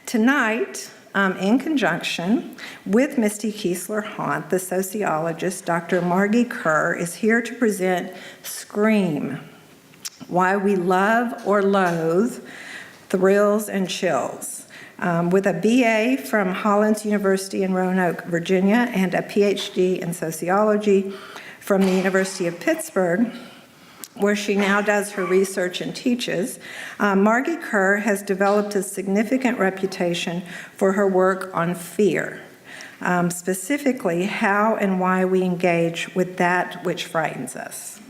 Tonight, in conjunction with Misty Kiesler-Haunt, the sociologist, Dr. Margee Kerr is here to present Scream, Why We Love or Loathe Thrills and Chills, with a BA from Hollins University in Roanoke, Virginia, and a PhD in sociology from the University of Pittsburgh, where she now does her research and teaches. Margee Kerr has developed a significant reputation for her work on fear, specifically how and why we engage with that which frightens us.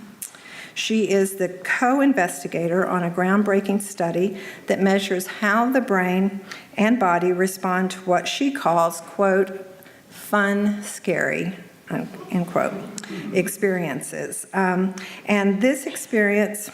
She is the co-investigator on a groundbreaking study that measures how the brain and body respond to what she calls, quote, fun, scary, end quote, experiences. And this experience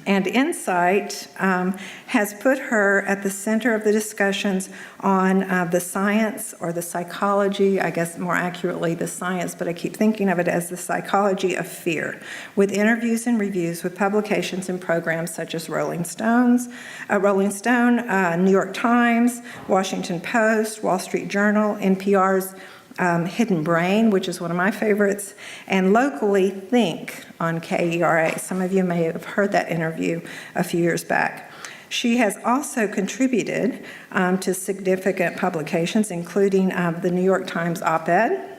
and insight has put her at the center of the discussions on the science or the psychology, I guess more accurately the science, but I keep thinking of it as the psychology of fear, with interviews and reviews with publications and programs such as Rolling Stone, New York Times, Washington Post, Wall Street Journal, NPR's Hidden Brain, which is one of my favorites, and locally Think on KERA. Some of you may have heard that interview a few years back. She has also contributed to significant publications, including the New York Times op-ed,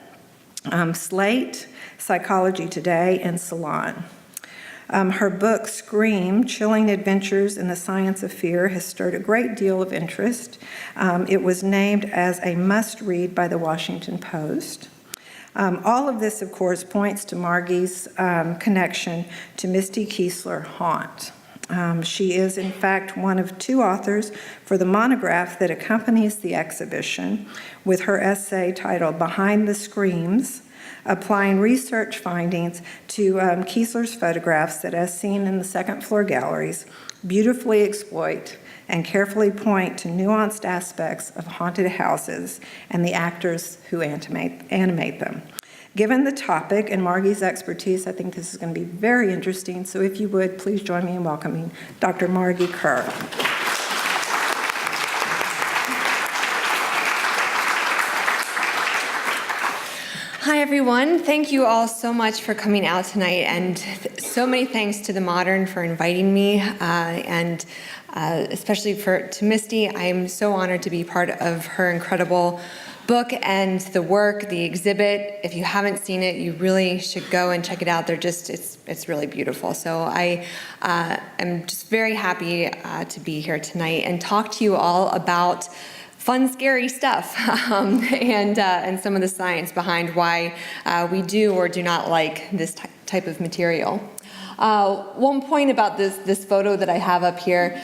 Slate, Psychology Today, and Salon. Her book, Scream, Chilling Adventures in the Science of Fear, has stirred a great deal of interest. It was named as a must-read by the Washington Post. All of this, of course, points to Margee's connection to Misty Kiesler-Haunt. She is, in fact, one of two authors for the monograph that accompanies the exhibition, with her essay titled Behind the Screams, applying research findings to Kiesler's photographs that, as seen in the second-floor galleries, beautifully exploit and carefully point to nuanced aspects of haunted houses and the actors who animate them. Given the topic and Margee's expertise, I think this is going to be very interesting, so if you would, please join me in welcoming Dr. Margee Kerr. Hi, everyone. Thank you all so much for coming out tonight, and so many thanks to The Modern for inviting me, and especially to Misty. I'm so honored to be part of her incredible book and the work, the exhibit. If you haven't seen it, you really should go and check it out. It's really beautiful. So I am just very happy to be here tonight and talk to you all about fun, scary stuff, and some of the science behind why we do or do not like this type of material. One point about this photo that I have up here,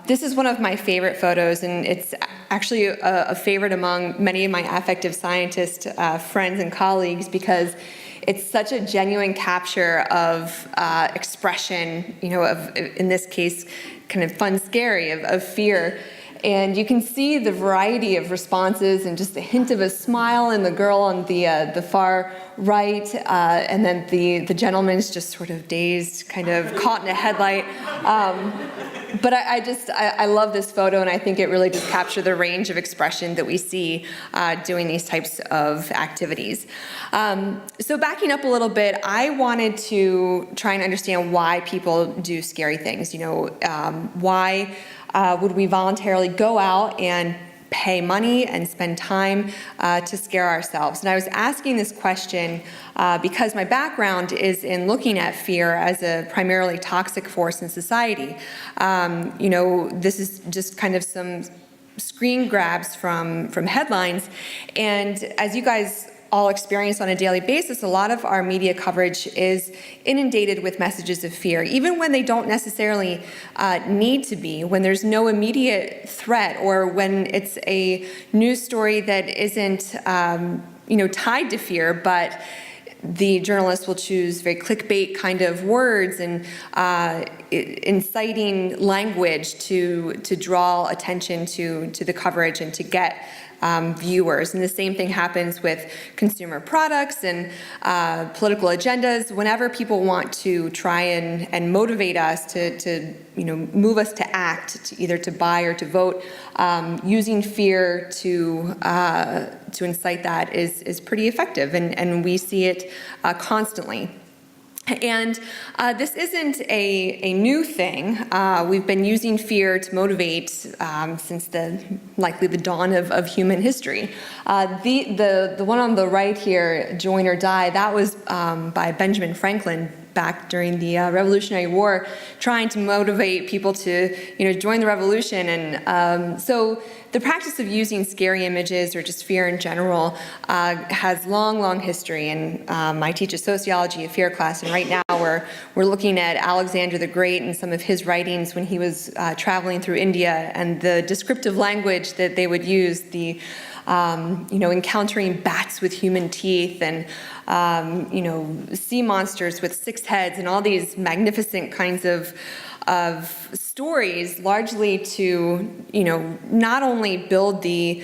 this is one of my favorite photos, and it's actually a favorite among many of my affective scientist friends and colleagues, because it's such a genuine capture of expression, in this case, kind of fun, scary, of fear. And you can see the variety of responses and just a hint of a smile in the girl on the far right, and then the gentleman's just sort of dazed, kind of caught in a headlight. But I love this photo, and I think it really does capture the range of expression that we see doing these types of activities. So backing up a little bit, I wanted to try and understand why people do scary things. Why would we voluntarily go out and pay money and spend time to scare ourselves? And I was asking this question because my background is in looking at fear as a primarily toxic force in society. This is just kind of some screen grabs from headlines. And as you guys all experience on a daily basis, a lot of our media coverage is inundated with messages of fear, even when they don't necessarily need to be, when there's no immediate threat, or when it's a news story that isn't tied to fear, but the journalist will choose very clickbait kind of words and inciting language to draw attention to the coverage and to get viewers. And the same thing happens with consumer products and political agendas. Whenever people want to try and motivate us to move us to act, to either to buy or to vote, using fear to incite that is pretty effective, and we see it constantly. And this isn't a new thing. We've been using fear to motivate since likely the dawn of human history. The one on the right here, Join or Die, that was by Benjamin Franklin back during the Revolutionary War, trying to motivate people to join the revolution. And so the practice of using scary images or just fear in general has long history. And I teach a sociology, a fear class, and right now we're looking at Alexander the Great and some of his writings when he was traveling through India, and the descriptive language that they would use, the encountering bats with human teeth and sea monsters with 6 heads and all these magnificent kinds of stories, largely to not only build the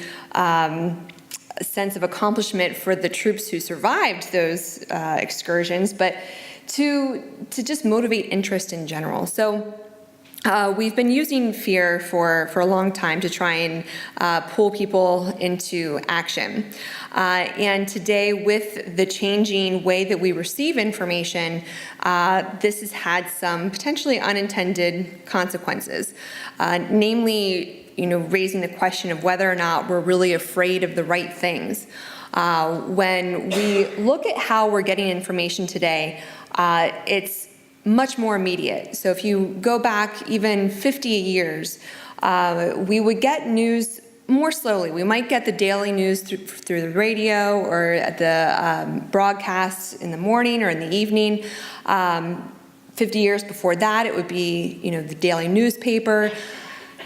sense of accomplishment for the troops who survived those excursions, but to just motivate interest in general. So we've been using fear for a long time to try and pull people into action. And today, with the changing way that we receive information, this has had some potentially unintended consequences, namely, raising the question of whether or not we're really afraid of the right things. When we look at how we're getting information today, it's much more immediate. So if you go back even 50 years, we would get news more slowly. We might get the daily news through the radio or at the broadcasts in the morning or in the evening. 50 years before that, it would be the daily newspaper.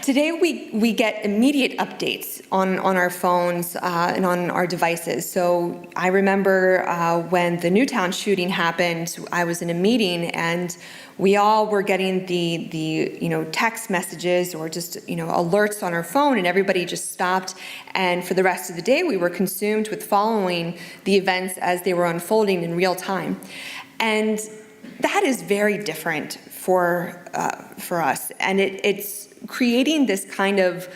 Today, we get immediate updates on our phones and on our devices. So I remember when the Newtown shooting happened, I was in a meeting and we all were getting the text messages or just alerts on our phone, and everybody just stopped. And for the rest of the day, we were consumed with following the events as they were unfolding in real time. And that is very different for us, and it's creating this kind of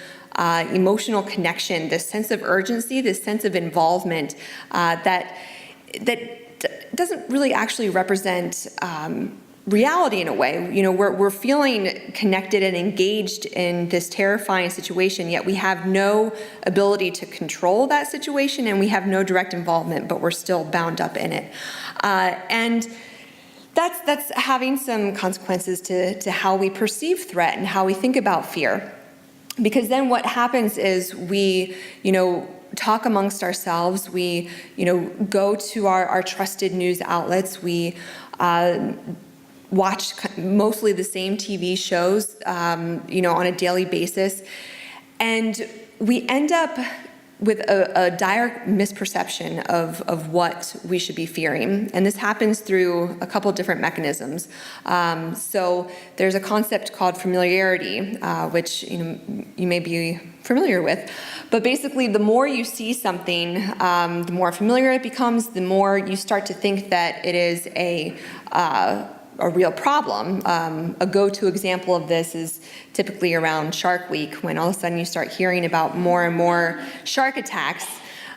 emotional connection, this sense of urgency, this sense of involvement that doesn't really actually represent reality in a way. We're feeling connected and engaged in this terrifying situation, yet we have no ability to control that situation, and we have no direct involvement, but we're still bound up in it. And that's having some consequences to how we perceive threat and how we think about fear. Because then what happens is we, talk amongst ourselves, we, go to our trusted news outlets, we watch mostly the same TV shows, on a daily basis, and we end up with a dire misperception of what we should be fearing. And this happens through a couple different mechanisms. So there's a concept called familiarity, which you may be familiar with. But basically, the more you see something, the more familiar it becomes, the more you start to think that it is a real problem. A go-to example of this is typically around Shark Week, when all of a sudden you start hearing about more and more shark attacks,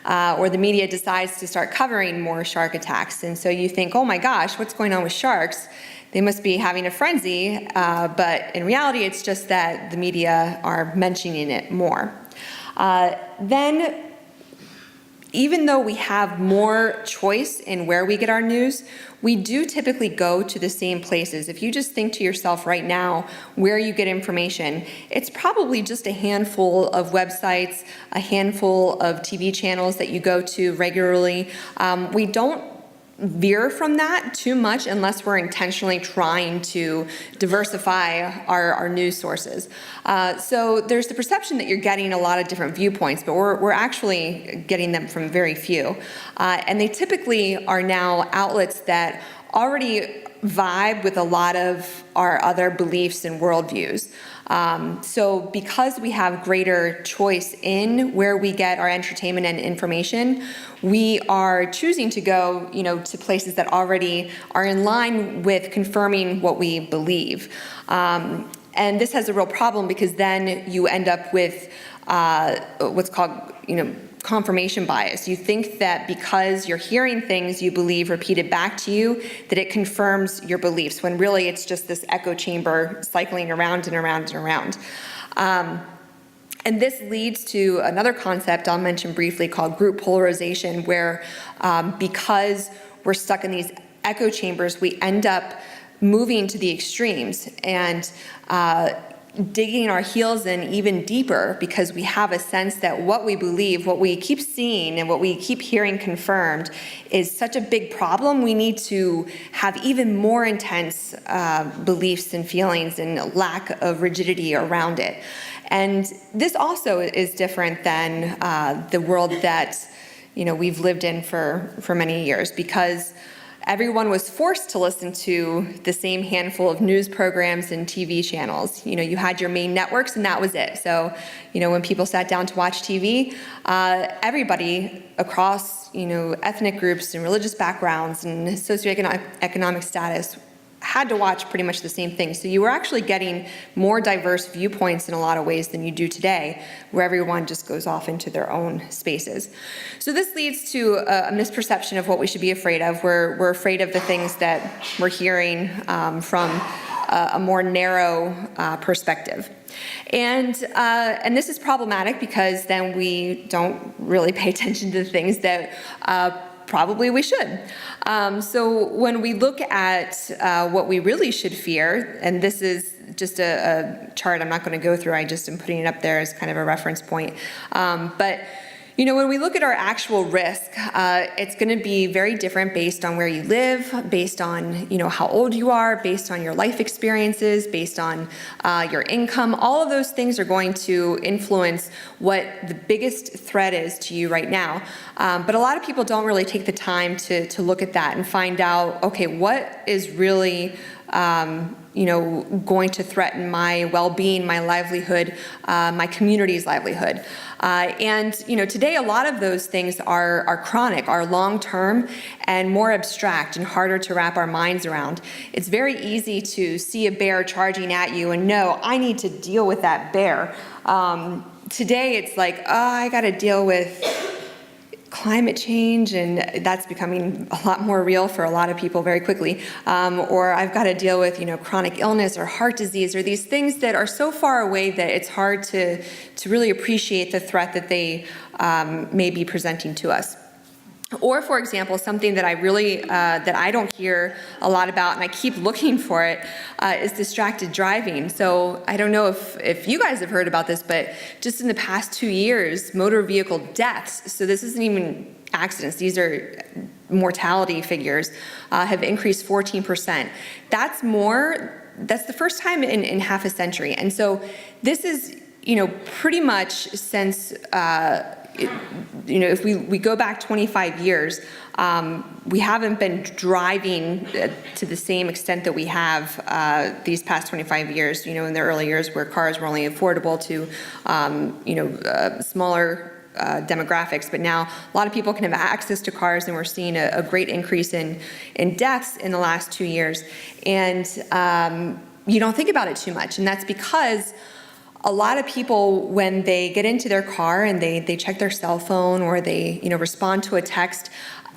or the media decides to start covering more shark attacks. And so you think, oh my gosh, what's going on with sharks? They must be having a frenzy, but in reality, it's just that the media are mentioning it more. Then, even though we have more choice in where we get our news, we do typically go to the same places. If you just think to yourself right now where you get information, it's probably just a handful of websites, a handful of TV channels that you go to regularly. We don't veer from that too much unless we're intentionally trying to diversify our news sources. So there's the perception that you're getting a lot of different viewpoints, but we're actually getting them from very few. And they typically are now outlets that already vibe with a lot of our other beliefs and worldviews. So because we have greater choice in where we get our entertainment and information, we are choosing to go, to places that already are in line with confirming what we believe. And this has a real problem because then you end up with what's called, confirmation bias. You think that because you're hearing things you believe repeated back to you, that it confirms your beliefs, when really it's just this echo chamber cycling around and around and around. And this leads to another concept I'll mention briefly called group polarization, where because we're stuck in these echo chambers, we end up moving to the extremes and digging our heels in even deeper, because we have a sense that what we believe, what we keep seeing, and what we keep hearing confirmed is such a big problem. We need to have even more intense beliefs and feelings and lack of rigidity around it. And this also is different than the world that we've lived in for many years, because everyone was forced to listen to the same handful of news programs and TV channels. You had your main networks and that was it. So, when people sat down to watch TV, everybody across, ethnic groups and religious backgrounds and socioeconomic status had to watch pretty much the same thing. So you were actually getting more diverse viewpoints in a lot of ways than you do today, where everyone just goes off into their own spaces. So this leads to a misperception of what we should be afraid of. We're afraid of the things that we're hearing from a more narrow perspective. And this is problematic because then we don't really pay attention to the things that probably we should. So when we look at what we really should fear, and this is just a chart I'm not going to go through, I just am putting it up there as kind of a reference point. But when we look at our actual risk, it's going to be very different based on where you live, based on how old you are, based on your life experiences, based on your income. All of those things are going to influence what the biggest threat is to you right now. But a lot of people don't really take the time to look at that and find out, okay, what is really going to threaten my well-being, my livelihood, my community's livelihood. And today a lot of those things are chronic, are long-term, and more abstract and harder to wrap our minds around. It's very easy to see a bear charging at you and know, I need to deal with that bear. Today it's like, I got to deal with climate change, and that's becoming a lot more real for a lot of people very quickly. Or I've got to deal with, chronic illness or heart disease, or these things that are so far away that it's hard to really appreciate the threat that they may be presenting to us. Or, for example, something that I really, that I don't hear a lot about, and I keep looking for it, is distracted driving. So I don't know if you guys have heard about this, but just in the past 2 years, motor vehicle deaths, so this isn't even accidents, these are mortality figures, have increased 14%. That's the first time in half a century. And so this is, pretty much since, if we go back 25 years, we haven't been driving to the same extent that we have these past 25 years, in the early years where cars were only affordable to, smaller demographics. But now a lot of people can have access to cars, and we're seeing a great increase in deaths in the last 2 years. And you don't think about it too much, and that's because a lot of people, when they get into their car and they check their cell phone, or they respond to a text,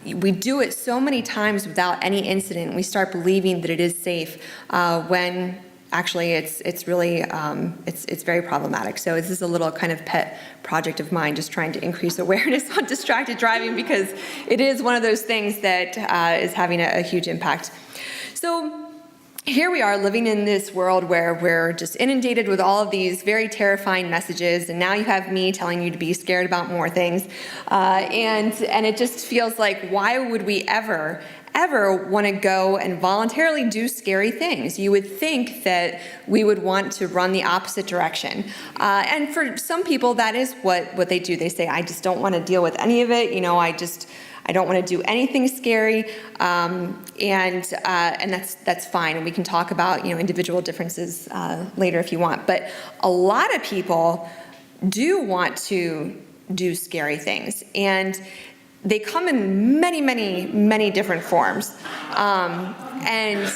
we do it so many times without any incident. We start believing that it is safe when actually it's really it's very problematic. So this is a little kind of pet project of mine, just trying to increase awareness on distracted driving, because it is one of those things that is having a huge impact. So here we are living in this world where we're just inundated with all of these very terrifying messages, and now you have me telling you to be scared about more things, and it just feels like, why would we ever ever want to go and voluntarily do scary things. You would think that we would want to run the opposite direction. And for some people, that is what they do. They say, I just don't want to deal with any of it. I don't want to do anything scary, and that's fine. And we can talk about individual differences later if you want. But a lot of people do want to do scary things, and they come in many, many, many different forms. And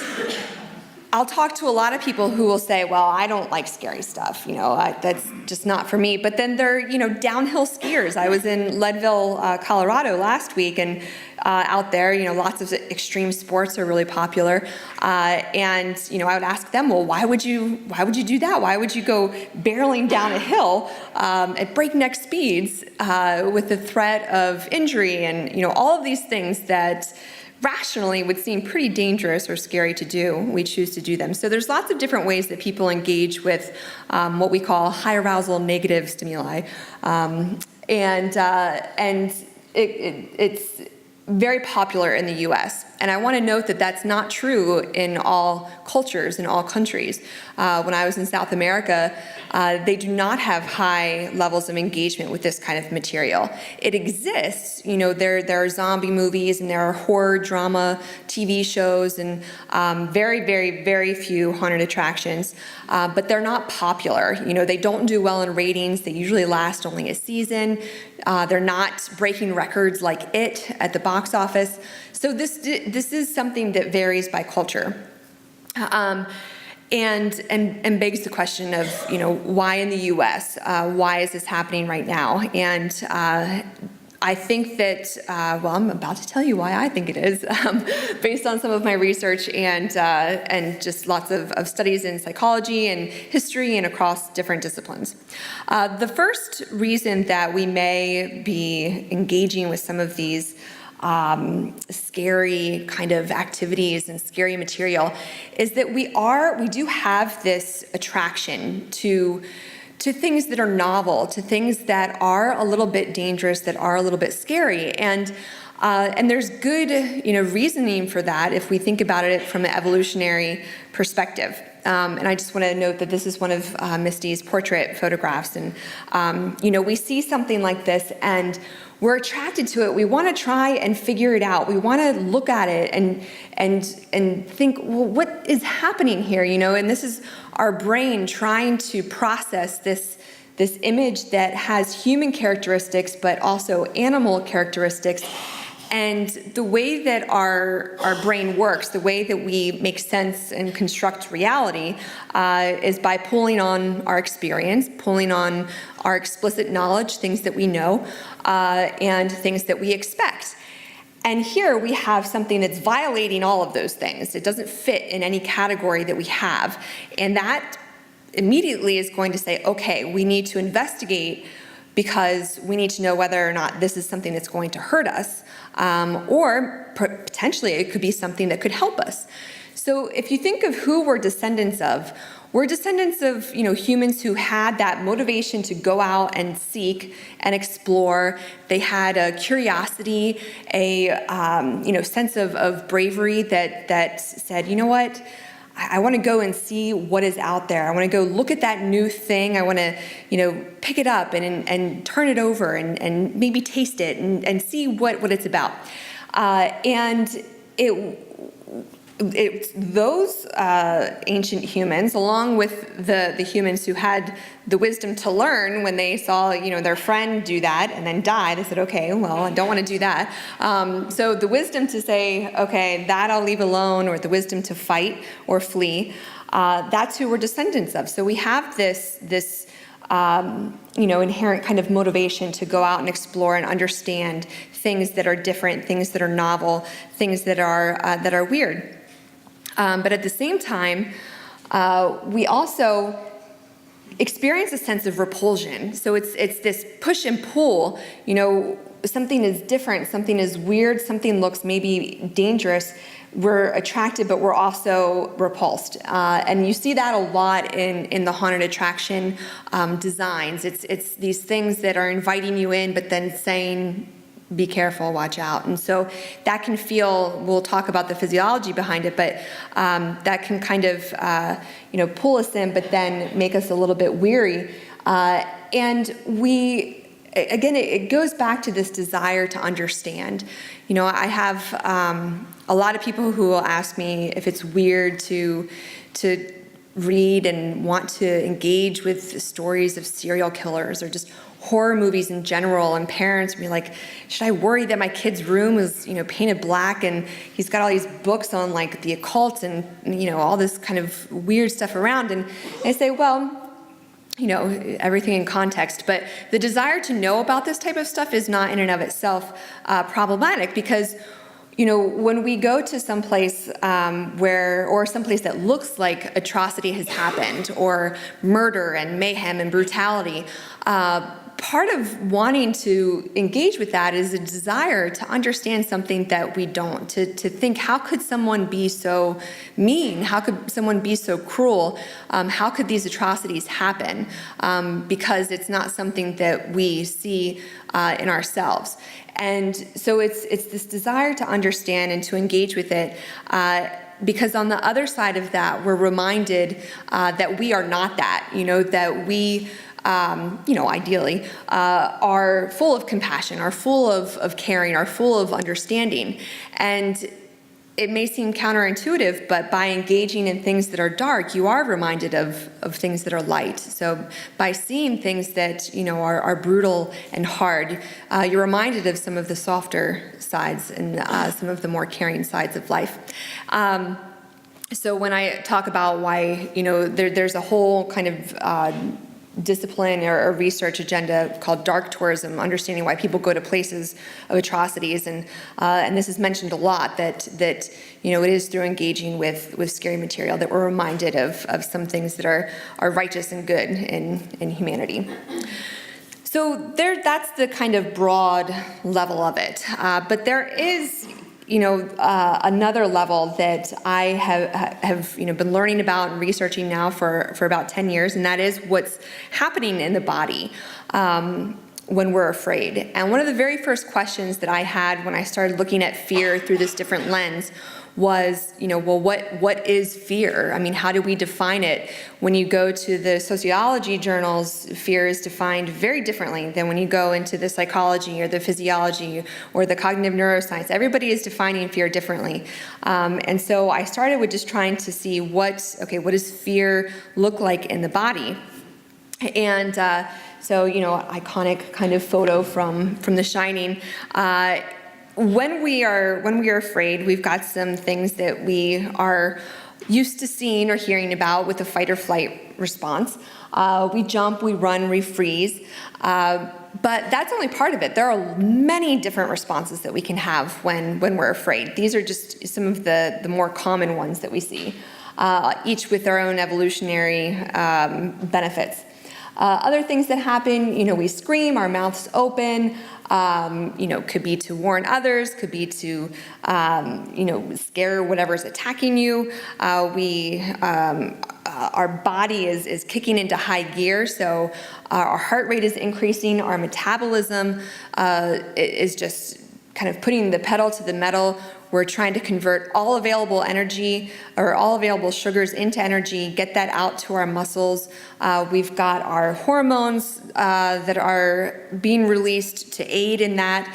I'll talk to a lot of people who will say, well, I don't like scary stuff, that's just not for me. But then they're, downhill skiers. I was in Leadville, Colorado last week, and out there, lots of extreme sports are really popular. And I would ask them, well, why would you do that? Why would you go barreling down a hill at breakneck speeds with the threat of injury and, all of these things that rationally would seem pretty dangerous or scary to do? We choose to do them. So there's lots of different ways that people engage with what we call high arousal negative stimuli. It's very popular in the US. And I want to note that that's not true in all cultures, in all countries. When I was in South America, they do not have high levels of engagement with this kind of material. It exists, there are zombie movies and there are horror drama TV shows and very, very, very few haunted attractions, but they're not popular. They don't do well in ratings. They usually last only a season. They're not breaking records like It at the box office. So this is something that varies by culture, and begs the question of why in the U.S. Why is this happening right now? And I think that I'm about to tell you why I think it is, based on some of my research and just lots of studies in psychology and history and across different disciplines. The first reason that we may be engaging with some of these scary kind of activities and scary material is that we do have this attraction to things that are novel, to things that are a little bit dangerous, that are a little bit scary. And there's good, reasoning for that if we think about it from an evolutionary perspective. And I just want to note that this is one of Misty's portrait photographs. And, we see something like this and we're attracted to it. We want to try and figure it out. We want to look at it and think, well, what is happening here? And this is our brain trying to process this image that has human characteristics, but also animal characteristics. And the way that our brain works, the way that we make sense and construct reality, is by pulling on our experience, pulling on our explicit knowledge, things that we know, and things that we expect. And here we have something that's violating all of those things. It doesn't fit in any category that we have. And that immediately is going to say, okay, we need to investigate because we need to know whether or not this is something that's going to hurt us, or potentially it could be something that could help us. So if you think of who we're descendants of humans who had that motivation to go out and seek and explore. They had a curiosity, a sense of bravery that said, you know what? I want to go and see what is out there. I want to go look at that new thing. I want to, pick it up and turn it over and maybe taste it and see what it's about. And it's those ancient humans, along with the humans who had the wisdom to learn when they saw, their friend do that and then die. They said, okay, well, I don't want to do that. So the wisdom to say, okay, that I'll leave alone, or the wisdom to fight or flee, that's who we're descendants of. So we have this inherent kind of motivation to go out and explore and understand things that are different, things that are novel, things that are weird. But at the same time, we also experience a sense of repulsion. So it's this push and pull. Something is different, something is weird, something looks maybe dangerous. We're attracted, but we're also repulsed. And you see that a lot in the haunted attraction designs. It's these things that are inviting you in, but then saying, be careful, watch out. And so that can feel, we'll talk about the physiology behind it, but that can kind of, pull us in, but then make us a little bit weary. And again, it goes back to this desire to understand. I have a lot of people who will ask me if it's weird to read and want to engage with stories of serial killers or just horror movies in general, and parents be like, should I worry that my kid's room is, painted black and he's got all these books on like the occult and, all this kind of weird stuff around? And I say, well, everything in context, but the desire to know about this type of stuff is not in and of itself problematic, because when we go to someplace or someplace that looks like atrocity has happened, or murder and mayhem and brutality, part of wanting to engage with that is a desire to understand something that we don't, to think, how could someone be so mean? How could someone be so cruel? How could these atrocities happen? Because it's not something that we see in ourselves. And so it's this desire to understand and to engage with it, because on the other side of that, we're reminded that we are not that, that we ideally, are full of compassion, are full of caring, are full of understanding. And it may seem counterintuitive, but by engaging in things that are dark, you are reminded of things that are light. So by seeing things that, are brutal and hard, you're reminded of some of the softer sides and some of the more caring sides of life. So when I talk about why, there's a whole kind of discipline or research agenda called dark tourism, understanding why people go to places of atrocities, and this is mentioned a lot, that it is through engaging with scary material that we're reminded of some things that are righteous and good in humanity. So that's the kind of broad level of it, but there is another level that I have been learning about and researching now for about 10 years, and that is what's happening in the body when we're afraid. And one of the very first questions that I had when I started looking at fear through this different lens was, what is fear? I mean, how do we define it? When you go to the sociology journals, fear is defined very differently than when you go into the psychology or the physiology or the cognitive neuroscience. Everybody is defining fear differently. And so I started with just trying to see what does fear look like in the body? And so, iconic kind of photo from The Shining. When we are afraid, we've got some things that we are used to seeing or hearing about with the fight or flight response. We jump, we run, we freeze. But that's only part of it. There are many different responses that we can have when we're afraid. These are just some of the more common ones that we see, each with their own evolutionary benefits. Other things that happen, we scream, our mouths open, could be to warn others, could be to, scare whatever's attacking you. Our body is kicking into high gear, so our heart rate is increasing, our metabolism is just kind of putting the pedal to the metal. We're trying to convert all available energy or all available sugars into energy, get that out to our muscles. We've got our hormones that are being released to aid in that.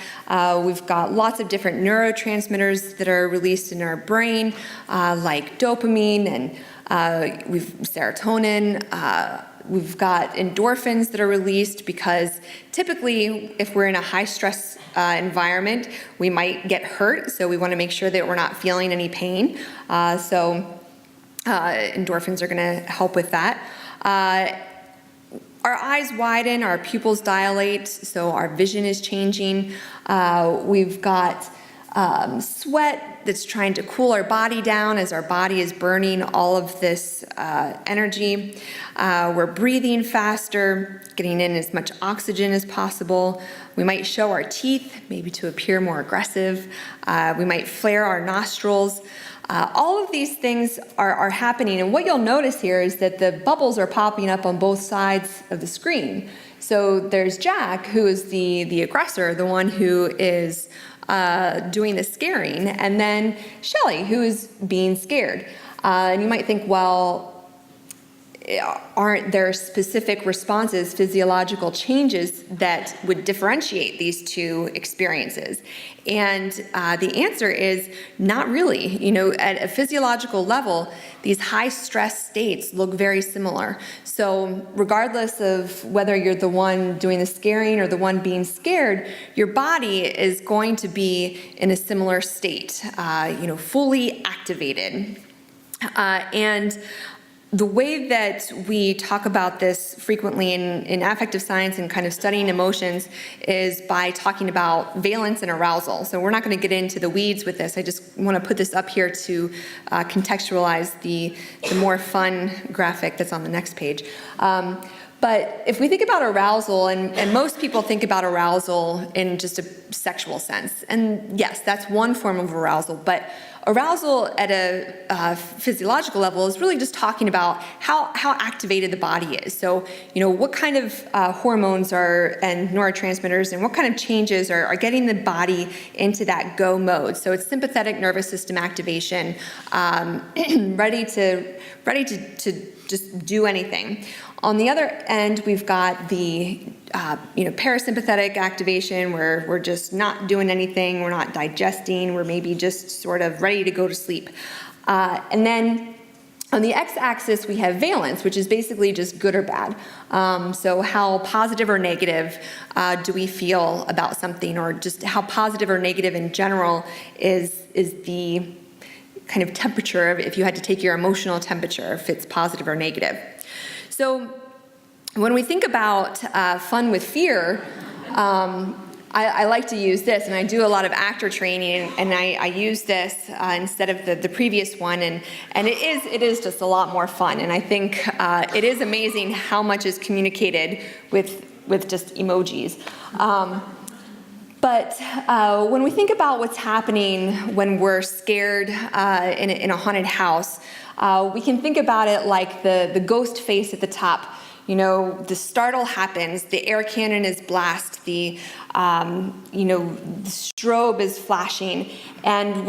We've got lots of different neurotransmitters that are released in our brain, like dopamine and we've serotonin. We've got endorphins that are released because typically if we're in a high stress environment, we might get hurt, so we want to make sure that we're not feeling any pain. So endorphins are going to help with that. Our eyes widen, our pupils dilate, so our vision is changing. We've got sweat that's trying to cool our body down as our body is burning all of this energy. We're breathing faster, getting in as much oxygen as possible. We might show our teeth, maybe to appear more aggressive. We might flare our nostrils. All of these things are happening, and what you'll notice here is that the bubbles are popping up on both sides of the screen. So there's Jack, who is the aggressor, the one who is doing the scaring, and then Shelley, who is being scared. And you might think, well, aren't there specific responses, physiological changes that would differentiate these two experiences? And the answer is not really. You know, at a physiological level, these high stress states look very similar. So regardless of whether you're the one doing the scaring or the one being scared, your body is going to be in a similar state, fully activated. And the way that we talk about this frequently in affective science and kind of studying emotions is by talking about valence and arousal. So we're not going to get into the weeds with this. I just want to put this up here to contextualize the more fun graphic that's on the next page. But if we think about arousal, and most people think about arousal in just a sexual sense, and yes, that's one form of arousal, but arousal at a physiological level is really just talking about how activated the body is. So, what kind of hormones and neurotransmitters and what kind of changes are getting the body into that go mode. So it's sympathetic nervous system activation, ready to just do anything. On the other end, we've got the parasympathetic activation, where we're just not doing anything, we're not digesting, we're maybe just sort of ready to go to sleep. And then on the x-axis, we have valence, which is basically just good or bad. So how positive or negative do we feel about something, or just how positive or negative in general is the kind of temperature of, if you had to take your emotional temperature, if it's positive or negative. So when we think about fun with fear, I like to use this, and I do a lot of actor training, and I use this instead of the previous one, and it is just a lot more fun, and I think it is amazing how much is communicated with just emojis. But when we think about what's happening when we're scared in a haunted house, we can think about it like the ghost face at the top. The startle happens, the air cannon is blast, the strobe is flashing, and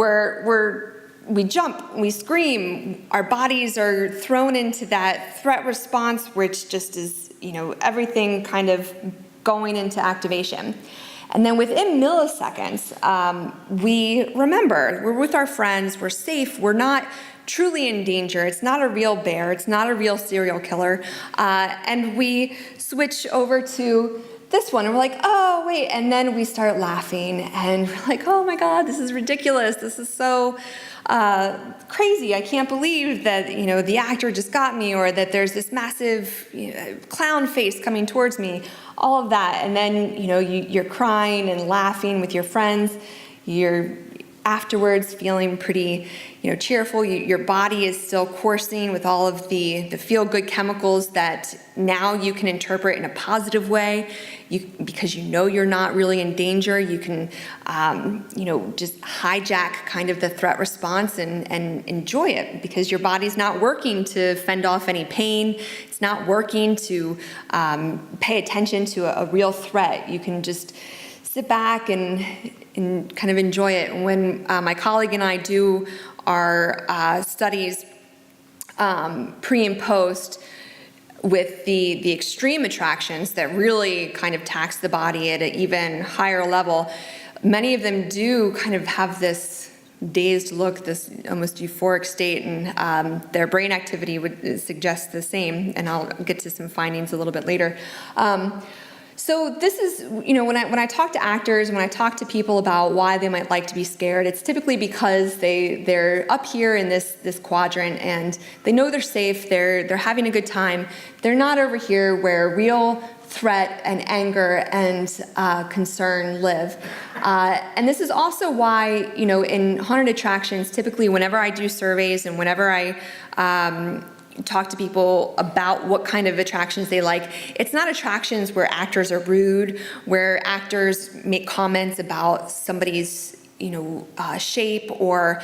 we jump, we scream, our bodies are thrown into that threat response, which just is, everything kind of going into activation. And then within milliseconds, we remember, we're with our friends, we're safe, we're not truly in danger, it's not a real bear, it's not a real serial killer, and we switch over to this one, and we're like, oh, wait, and then we start laughing, and we're like, oh my God, this is ridiculous, this is so crazy, I can't believe that, the actor just got me, or that there's this massive clown face coming towards me, all of that, and then, you're crying and laughing with your friends, you're afterwards feeling pretty, cheerful. Your body is still coursing with all of the feel-good chemicals that now you can interpret in a positive way. Because you're not really in danger, you can, just hijack kind of the threat response and enjoy it, because your body's not working to fend off any pain. It's not working to pay attention to a real threat. You can just sit back and kind of enjoy it. When my colleague and I do our studies pre and post with the extreme attractions that really kind of tax the body at an even higher level, many of them do kind of have this dazed look, this almost euphoric state, and their brain activity would suggest the same, and I'll get to some findings a little bit later. So this is, when I talk to actors, when I talk to people about why they might like to be scared, it's typically because they're up here in this quadrant, and they know they're safe, they're having a good time. They're not over here where real threat and anger and concern live. And this is also why, in haunted attractions, typically whenever I do surveys and whenever I talk to people about what kind of attractions they like, it's not attractions where actors are rude, where actors make comments about somebody's shape or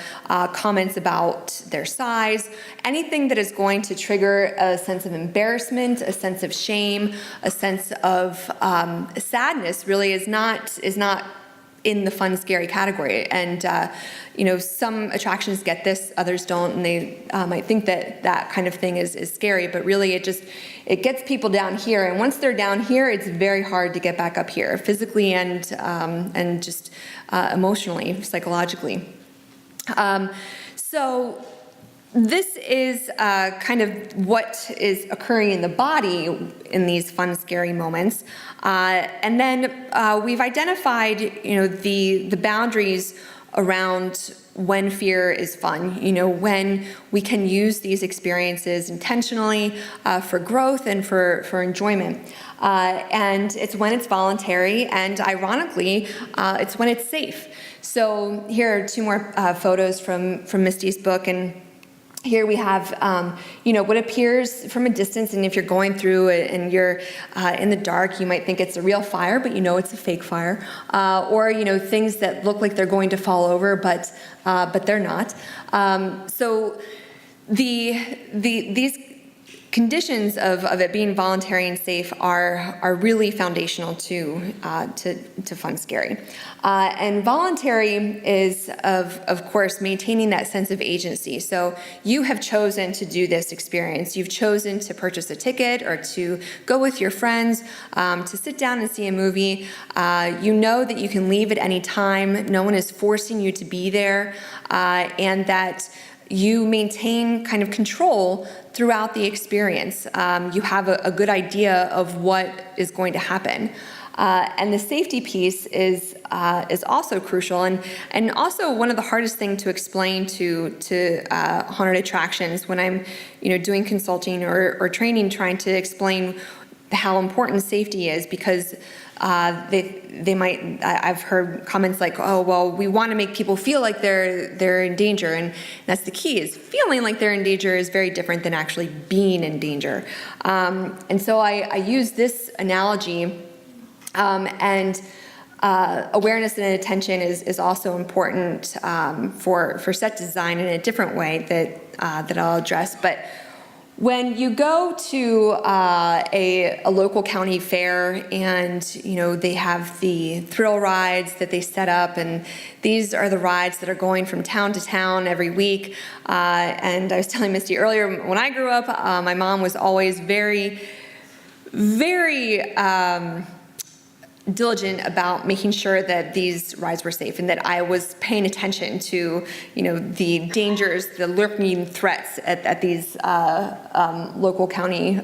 comments about their size, anything that is going to trigger a sense of embarrassment, a sense of shame, a sense of sadness really is not in the fun, scary category. And, some attractions get this, others don't, and they might think that kind of thing is scary, but really it gets people down here. And once they're down here, it's very hard to get back up here, physically and just emotionally, psychologically. So this is kind of what is occurring in the body in these fun, scary moments. And then we've identified, the boundaries around when fear is fun, when we can use these experiences intentionally for growth and for enjoyment. And it's when it's voluntary, and ironically, it's when it's safe. So here are two more photos from Misty's book, and here we have, what appears from a distance, and if you're going through it and you're in the dark, you might think it's a real fire, but it's a fake fire. Or, things that look like they're going to fall over, but they're not. So these conditions of it being voluntary and safe are really foundational to fun scary. And voluntary is of course maintaining that sense of agency. So you have chosen to do this experience. You've chosen to purchase a ticket or to go with your friends, to sit down and see a movie. You know that you can leave at any time. No one is forcing you to be there, and that you maintain kind of control throughout the experience. You have a good idea of what is going to happen. And the safety piece is also crucial, and also one of the hardest things to explain to haunted attractions when I'm doing consulting or training, trying to explain how important safety is, because they might, I've heard comments like, oh, well, we want to make people feel like they're in danger, and that's the key, is feeling like they're in danger is very different than actually being in danger. And so I use this analogy, and awareness and attention is also important for set design in a different way that I'll address. But when you go to a local county fair, and they have the thrill rides that they set up, and these are the rides that are going from town to town every week. And I was telling Misty earlier, when I grew up, my mom was always very, very diligent about making sure that these rides were safe and that I was paying attention to, the dangers, the lurking threats at these local county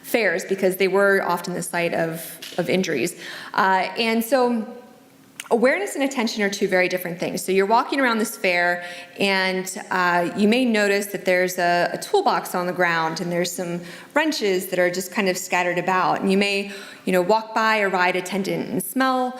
fairs, because they were often the site of injuries. And so awareness and attention are two very different things. So you're walking around this fair, and you may notice that there's a toolbox on the ground, and there's some wrenches that are just kind of scattered about. And you may, walk by a ride attendant and smell,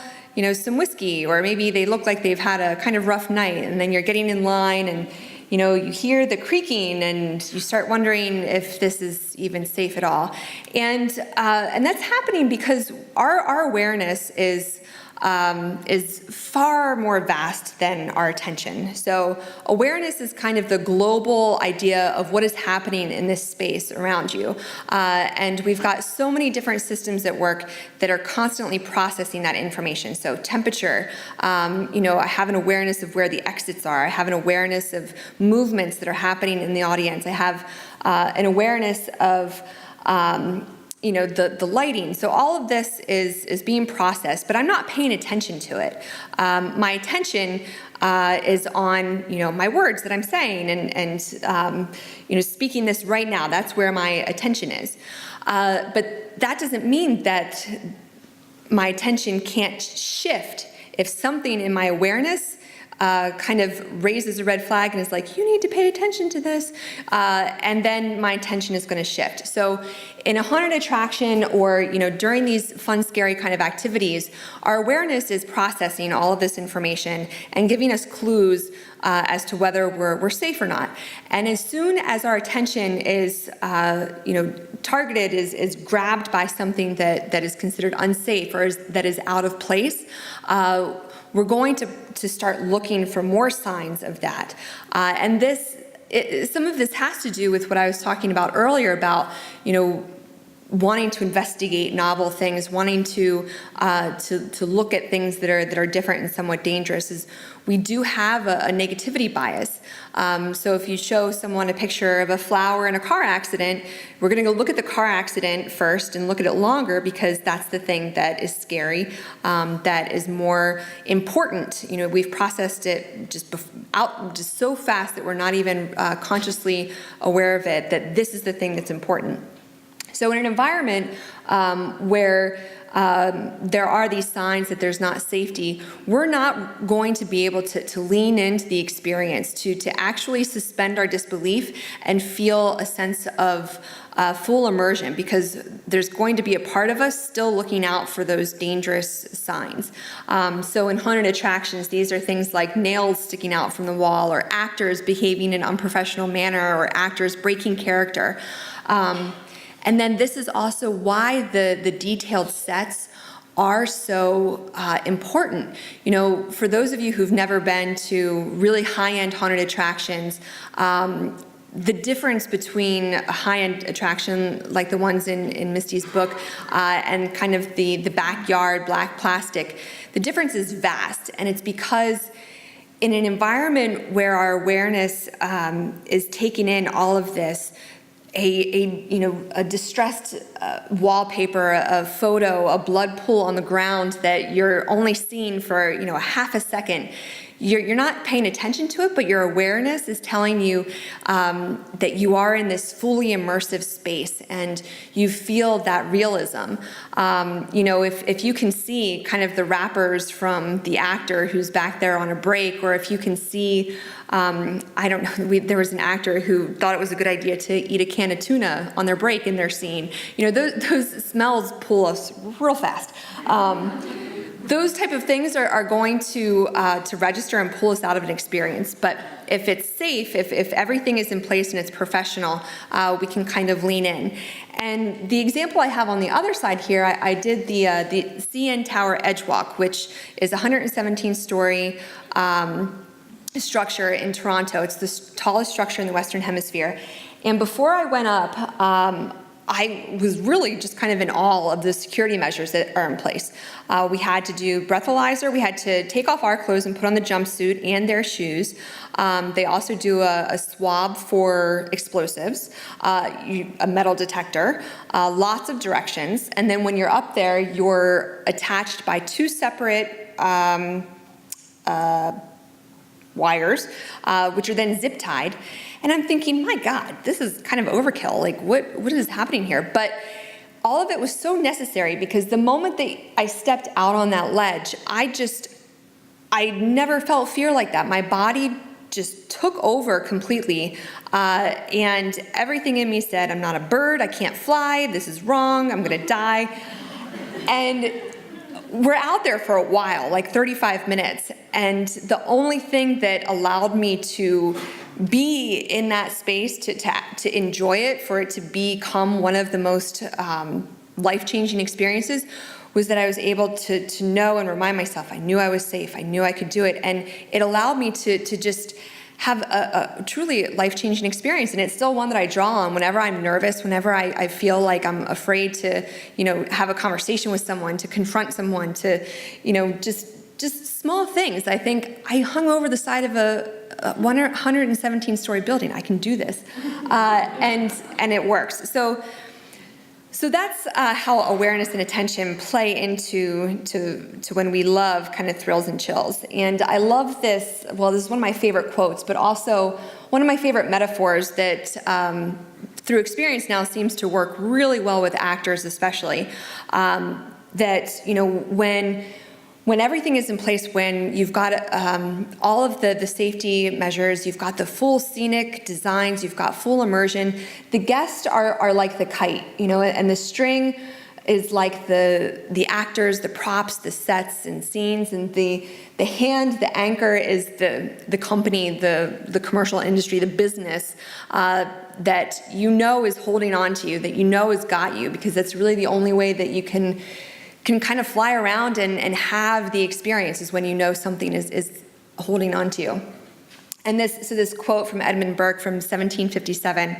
some whiskey, or maybe they look like they've had a kind of rough night. And then you're getting in line, and you hear the creaking, and you start wondering if this is even safe at all. And that's happening because our awareness is far more vast than our attention. So awareness is kind of the global idea of what is happening in this space around you. And we've got so many different systems at work that are constantly processing that information. So temperature, I have an awareness of where the exits are. I have an awareness of movements that are happening in the audience. I have an awareness of the lighting. So all of this is being processed, but I'm not paying attention to it. My attention is on, my words that I'm saying and speaking this right now. That's where my attention is. But that doesn't mean that my attention can't shift if something in my awareness kind of raises a red flag and is like, you need to pay attention to this, and then my attention is going to shift. So in a haunted attraction or, during these fun, scary kind of activities, our awareness is processing all of this information and giving us clues as to whether we're safe or not. And as soon as our attention is, targeted, is grabbed by something that is considered unsafe or that is out of place, we're going to start looking for more signs of that. And some of this has to do with what I was talking about earlier about, wanting to investigate novel things, wanting to look at things that are different and somewhat dangerous. Is we do have a negativity bias. So if you show someone a picture of a flower in a car accident, we're going to go look at the car accident first and look at it longer because that's the thing that is scary, that is more important. We've processed it just so fast that we're not even consciously aware of it, that this is the thing that's important. So in an environment where there are these signs that there's not safety, we're not going to be able to lean into the experience, to actually suspend our disbelief and feel a sense of full immersion, because there's going to be a part of us still looking out for those dangerous signs. So in haunted attractions, these are things like nails sticking out from the wall, or actors behaving in an unprofessional manner, or actors breaking character. And then this is also why the detailed sets are so important. For those of you who've never been to really high-end haunted attractions, the difference between a high-end attraction like the ones in Misty's book and kind of the backyard black plastic, the difference is vast, and it's because in an environment where our awareness is taking in all of this, a distressed wallpaper, a photo, a blood pool on the ground that you're only seeing for a half a second. You're not paying attention to it, but your awareness is telling you that you are in this fully immersive space and you feel that realism. If you can see kind of the wrappers from the actor who's back there on a break, or if you can see, I don't know, there was an actor who thought it was a good idea to eat a can of tuna on their break in their scene. Those smells pull us real fast. Those type of things are going to register and pull us out of an experience. But if it's safe, if everything is in place and it's professional, we can kind of lean in. And the example I have on the other side here, I did the CN Tower Edge Walk, which is a 117-story structure in Toronto. It's the tallest structure in the Western Hemisphere. And before I went up, I was really just kind of in awe of the security measures that are in place. We had to do breathalyzer. We had to take off our clothes and put on the jumpsuit and their shoes. They also do a swab for explosives, a metal detector, lots of directions. And then when you're up there, you're attached by two separate wires, which are then zip tied. And I'm thinking, my God, this is kind of overkill. Like, what is happening here? But all of it was so necessary, because the moment that I stepped out on that ledge, I never felt fear like that. My body just took over completely. And everything in me said, I'm not a bird, I can't fly, this is wrong, I'm gonna die. And we're out there for a while, like 35 minutes. And the only thing that allowed me to be in that space, to enjoy it, for it to become one of the most life-changing experiences, was that I was able to know and remind myself I knew I was safe, I knew I could do it, and it allowed me to just have a truly life-changing experience. And it's still one that I draw on whenever I'm nervous, whenever I feel like I'm afraid to, have a conversation with someone, to confront someone, to, just small things. I think I hung over the side of a 117-story building. I can do this, and it works. So that's how awareness and attention play into when we love kind of thrills and chills. And I love this. Well, this is one of my favorite quotes, but also one of my favorite metaphors that through experience now seems to work really well with actors, especially. That when when everything is in place, when you've got all of the safety measures, you've got the full scenic designs, you've got full immersion, the guests are like the kite, and the string is like the actors, the props, the sets and scenes, and the hand, the anchor is the company, the commercial industry, the business that is holding on to you, that has got you, because that's really the only way that you can kind of fly around and have the experience, is when something is holding on to you. And this quote from Edmund Burke from 1757,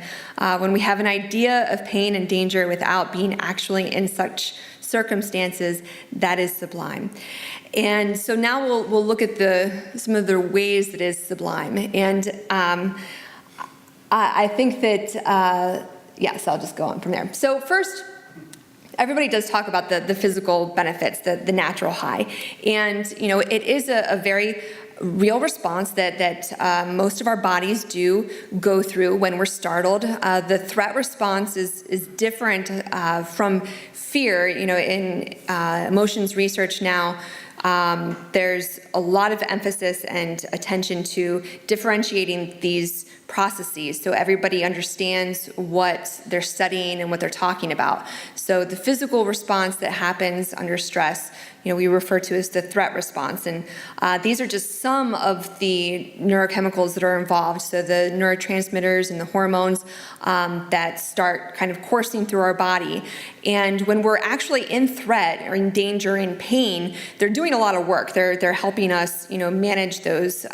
when we have an idea of pain and danger without being actually in such circumstances, that is sublime. And so now we'll look at some of the ways that is sublime. And I think that, yes, I'll just go on from there. So first, everybody does talk about the physical benefits, the natural high. And, it is a very real response that most of our bodies do go through when we're startled. The threat response is different from fear. In emotions research now, there's a lot of emphasis and attention to differentiating these processes so everybody understands what they're studying and what they're talking about. So the physical response that happens under stress, we refer to as the threat response. And these are just some of the neurochemicals that are involved. So the neurotransmitters and the hormones that start kind of coursing through our body. And when we're actually in threat or in danger, in pain, they're doing a lot of work. They're helping us, manage those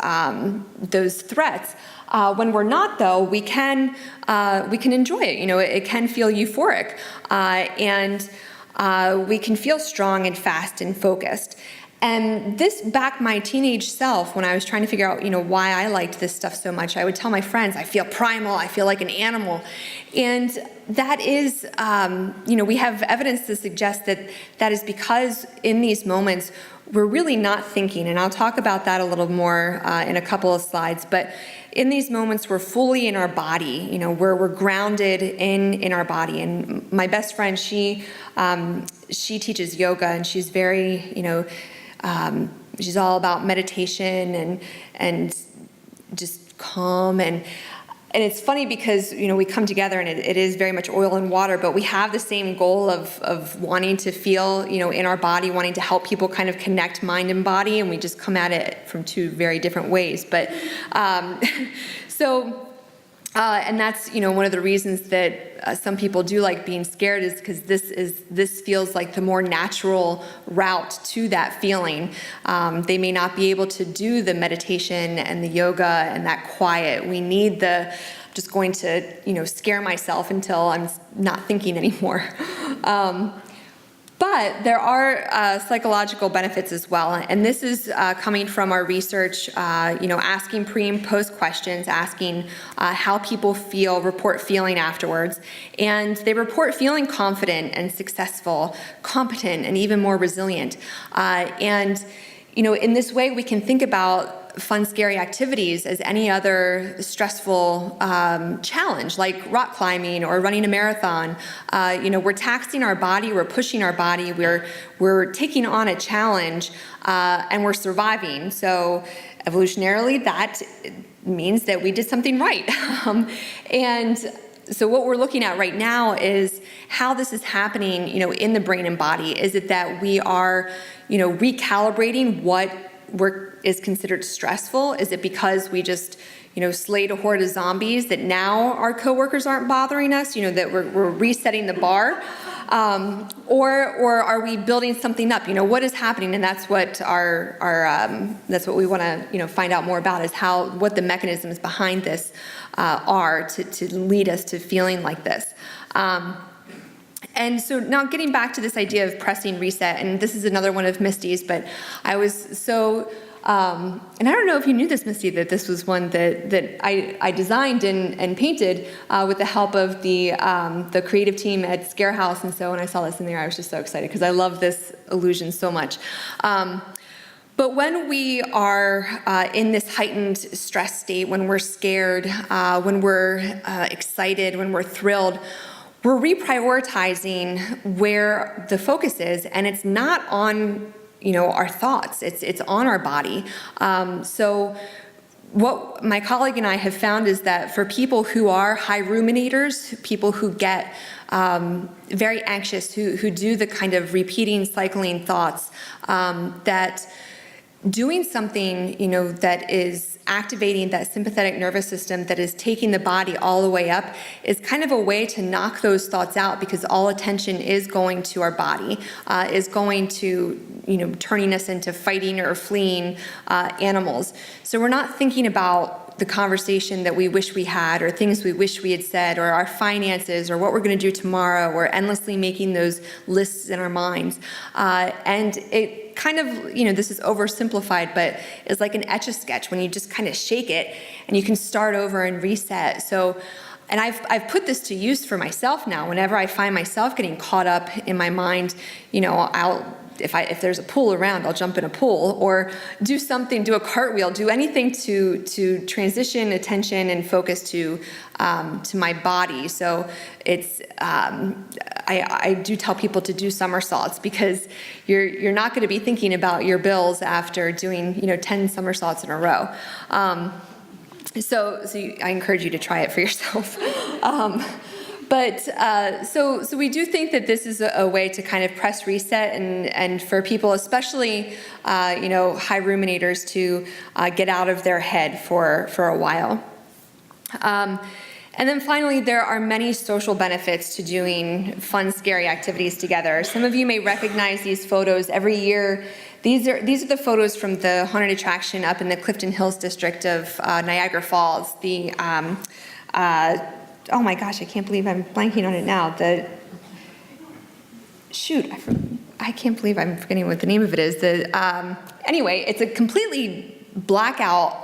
threats. When we're not, though, we can enjoy it. It can feel euphoric, and we can feel strong and fast and focused. And this back my teenage self, when I was trying to figure out, why I liked this stuff so much, I would tell my friends, I feel primal, I feel like an animal. And that is, we have evidence to suggest that is because in these moments, we're really not thinking. And I'll talk about that a little more in a couple of slides. But in these moments, we're fully in our body, we're grounded in our body. And my best friend, she teaches yoga, and she's very, she's all about meditation and just calm. And it's funny because, we come together and it is very much oil and water, but we have the same goal of wanting to feel, in our body, wanting to help people kind of connect mind and body, and we just come at it from two very different ways. But and that's, one of the reasons that some people do like being scared, is because this feels like the more natural route to that feeling. They may not be able to do the meditation and the yoga and that quiet. We need just going to, scare myself until I'm not thinking anymore. But there are psychological benefits as well, and this is coming from our research, asking pre and post questions, asking how people report feeling afterwards, and they report feeling confident and successful, competent, and even more resilient. And in this way, we can think about fun, scary activities as any other stressful challenge, like rock climbing or running a marathon. We're taxing our body, we're pushing our body, we're taking on a challenge, and we're surviving. So evolutionarily, that means that we did something right. And so what we're looking at right now is how this is happening, in the brain and body. Is it that we are, recalibrating what is considered stressful? Is it because we just, slayed a horde of zombies that now our coworkers aren't bothering us, that we're resetting the bar? Or are we building something up? What is happening? And that's what that's what we want to, find out more about, is what the mechanisms behind this are to lead us to feeling like this. And so now getting back to this idea of pressing reset, and this is another one of Misty's, but I was so, and I don't know if you knew this, Misty, that this was one that I designed and painted with the help of the creative team at Scare House. And so when I saw this in there, I was just so excited because I love this illusion so much. But when we are in this heightened stress state, when we're scared, when we're excited, when we're thrilled, we're reprioritizing where the focus is, and it's not on, our thoughts. It's on our body. So what my colleague and I have found is that for people who are high ruminators, people who get very anxious, who do the kind of repeating, cycling thoughts, that doing something, that is activating that sympathetic nervous system, that is taking the body all the way up, is kind of a way to knock those thoughts out, because all attention is going to our body, is going to, turning us into fighting or fleeing animals. So we're not thinking about the conversation that we wish we had, or things we wish we had said, or our finances, or what we're going to do tomorrow. We're endlessly making those lists in our minds. And it kind of, this is oversimplified, but it's like an Etch-a-Sketch when you just kind of shake it and you can start over and reset. So, and I've put this to use for myself now. Whenever I find myself getting caught up in my mind, if there's a pool around, I'll jump in a pool, or do something, do a cartwheel, do anything to transition attention and focus to my body. So it's I do tell people to do somersaults, because you're not going to be thinking about your bills after doing 10 somersaults in a row. So I encourage you to try it for yourself. So we do think that this is a way to kind of press reset, and for people, especially high ruminators, to get out of their head for a while. And then finally, there are many social benefits to doing fun, scary activities together. Some of you may recognize these photos every year. These are the photos from the haunted attraction up in the Clifton Hills district of Niagara Falls. Oh my gosh, I can't believe I'm blanking on it now. I can't believe I'm forgetting what the name of it is. Anyway, it's a completely blackout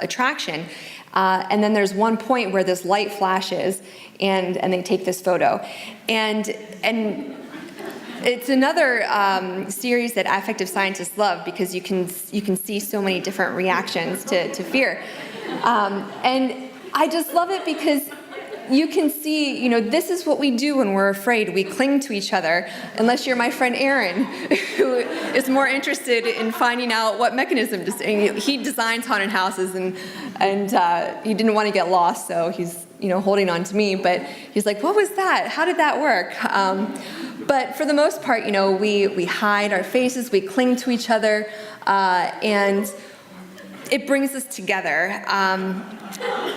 attraction. And then there's one point where this light flashes, and they take this photo. And it's another series that affective scientists love, because you can see so many different reactions to fear. And I just love it because you can see, this is what we do when we're afraid. We cling to each other, unless you're my friend Aaron, who is more interested in finding out what mechanism he designs haunted houses, and he didn't want to get lost, so he's holding on to me. But he's like, "What was that? How did that work?" But for the most part, we hide our faces, we cling to each other, and it brings us together.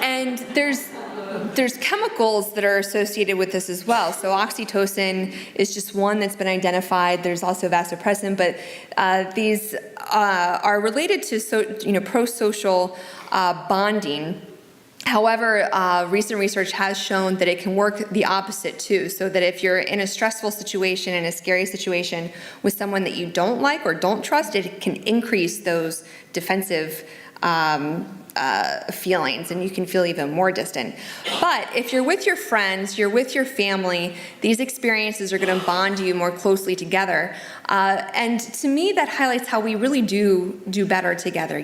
And there's chemicals that are associated with this as well. So oxytocin is just one that's been identified. There's also vasopressin, but these are related to pro-social bonding. However, recent research has shown that it can work the opposite too. So that if you're in a stressful situation, in a scary situation with someone that you don't like or don't trust, it can increase those defensive feelings, and you can feel even more distant. But if you're with your friends, you're with your family, these experiences are going to bond you more closely together. And to me, that highlights how we really do better together.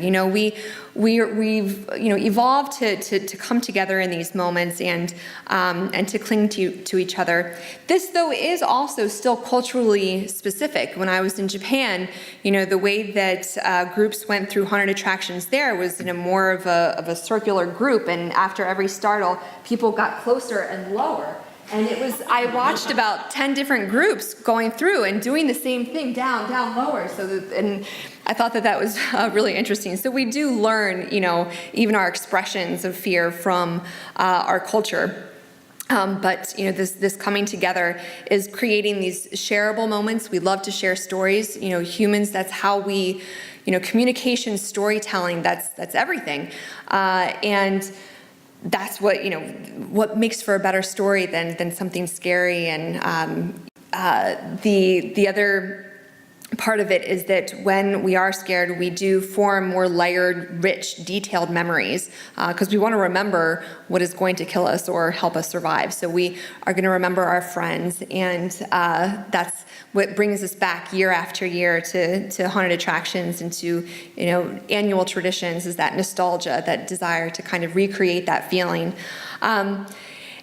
We've evolved to come together in these moments and to cling to each other. This, though, is also still culturally specific. When I was in Japan, the way that groups went through haunted attractions there was in a more of a circular group, and after every startle, people got closer and lower. And I watched about 10 different groups going through and doing the same thing, down, lower. And I thought that was really interesting. So we do learn, even our expressions of fear from our culture. But this coming together is creating these shareable moments. We love to share stories. Humans, that's how we, communication, storytelling, that's everything. And that's what makes for a better story than something scary. And the other part of it is that when we are scared, we do form more layered, rich, detailed memories, because we want to remember what is going to kill us or help us survive. So we are going to remember our friends, and that's what brings us back year after year to haunted attractions and to annual traditions, is that nostalgia, that desire to kind of recreate that feeling.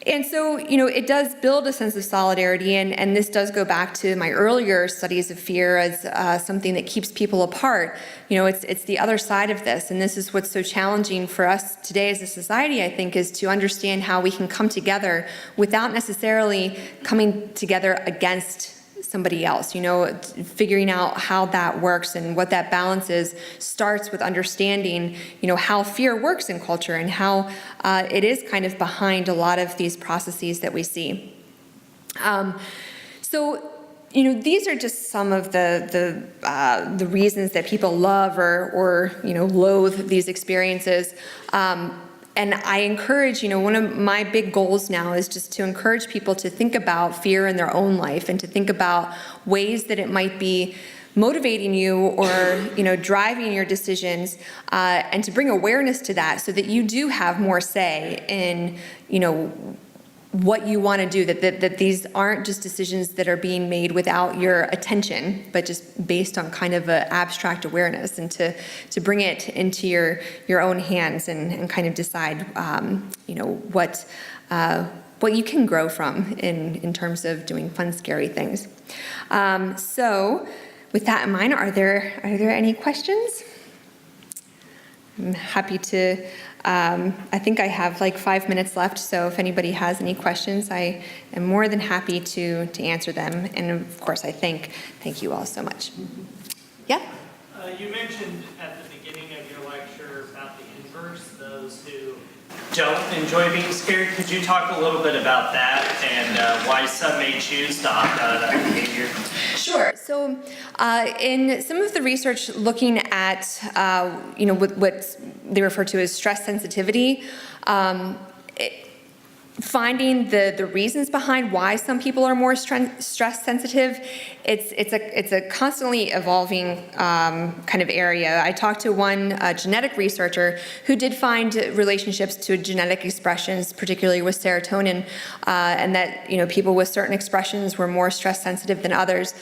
And so, it does build a sense of solidarity, and this does go back to my earlier studies of fear as something that keeps people apart. It's the other side of this, and this is what's so challenging for us today as a society, I think, is to understand how we can come together without necessarily coming together against somebody else. Figuring out how that works and what that balance is starts with understanding, how fear works in culture and how it is kind of behind a lot of these processes that we see. So, these are just some of the reasons that people love or loathe these experiences. And I encourage, one of my big goals now is just to encourage people to think about fear in their own life and to think about ways that it might be motivating you or, driving your decisions, and to bring awareness to that so that you do have more say in, what you want to do, that these aren't just decisions that are being made without your attention, but just based on kind of an abstract awareness, and to bring it into your own hands and kind of decide, what you can grow from in terms of doing fun, scary things. So with that in mind, are there any questions? I'm happy to. I think I have like 5 minutes left, so if anybody has any questions, I am more than happy to answer them. And of course, I thank you all so much. Yeah? You mentioned at the beginning of your lecture about the inverse, those who don't enjoy being scared. Could you talk a little bit about that and why some may choose to opt out of that behavior? Sure. So in some of the research looking at, what they refer to as stress sensitivity, finding the reasons behind why some people are more stress sensitive, it's a constantly evolving kind of area. I talked to one genetic researcher who did find relationships to genetic expressions, particularly with serotonin, and that people with certain expressions were more stress sensitive than others.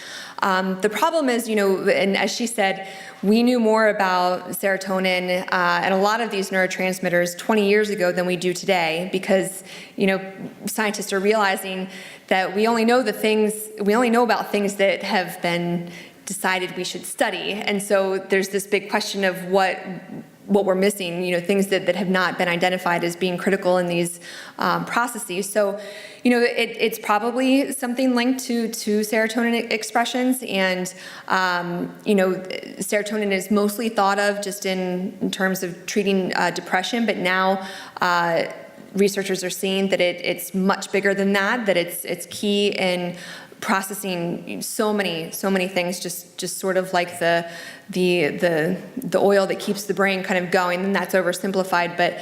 The problem is, and as she said, we knew more about serotonin and a lot of these neurotransmitters 20 years ago than we do today, because scientists are realizing that we only know about things that have been decided we should study, and so there's this big question of what we're missing, things that have not been identified as being critical in these processes. So, it's probably something linked to serotonin expressions, and, serotonin is mostly thought of just in terms of treating depression, but now researchers are seeing that it's much bigger than that, that it's key in processing so many things, just sort of like the oil that keeps the brain kind of going, and that's oversimplified, but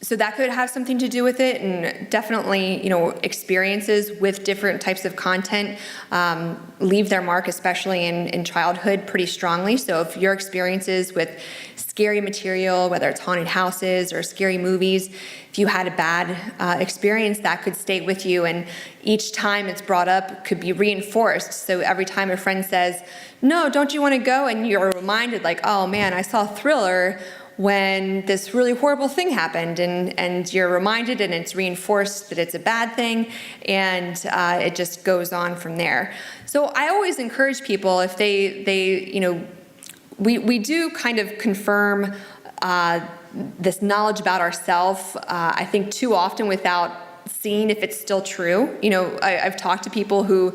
so that could have something to do with it, and definitely experiences with different types of content leave their mark, especially in childhood, pretty strongly. So if your experiences with scary material, whether it's haunted houses or scary movies, if you had a bad experience, that could stay with you, and each time it's brought up could be reinforced. So every time a friend says, "No, don't you want to go?" and you're reminded, like, "Oh man, I saw Thriller when this really horrible thing happened," and you're reminded, and it's reinforced that it's a bad thing, and it just goes on from there. So I always encourage people, if we do kind of confirm this knowledge about ourselves, I think too often without seeing if it's still true. I've talked to people who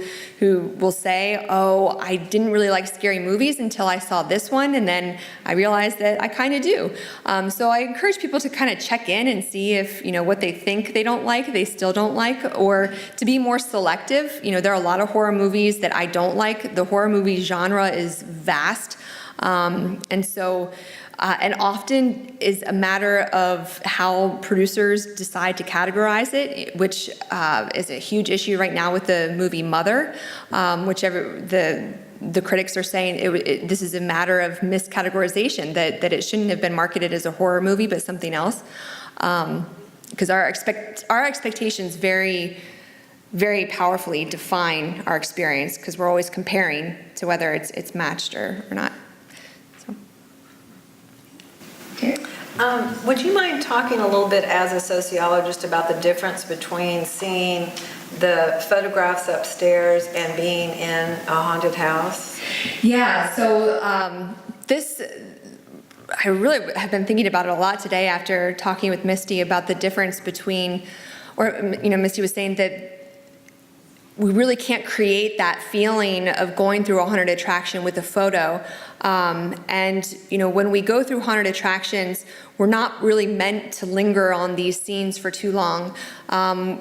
will say, "Oh, I didn't really like scary movies until I saw this one, and then I realized that I kind of do." So I encourage people to kind of check in and see if what they think they don't like, they still don't like, or to be more selective. There are a lot of horror movies that I don't like. The horror movie genre is vast, and so. And often is a matter of how producers decide to categorize it, which is a huge issue right now with the movie Mother, whichever the critics are saying this is a matter of miscategorization, that it shouldn't have been marketed as a horror movie but something else, because our expectations very, very powerfully define our experience, because we're always comparing to whether it's matched or not. Would you mind talking a little bit as a sociologist about the difference between seeing the photographs upstairs and being in a haunted house? Yeah, so I really have been thinking about it a lot today after talking with Misty about the difference between, Misty was saying that we really can't create that feeling of going through a haunted attraction with a photo. When we go through haunted attractions, we're not really meant to linger on these scenes for too long.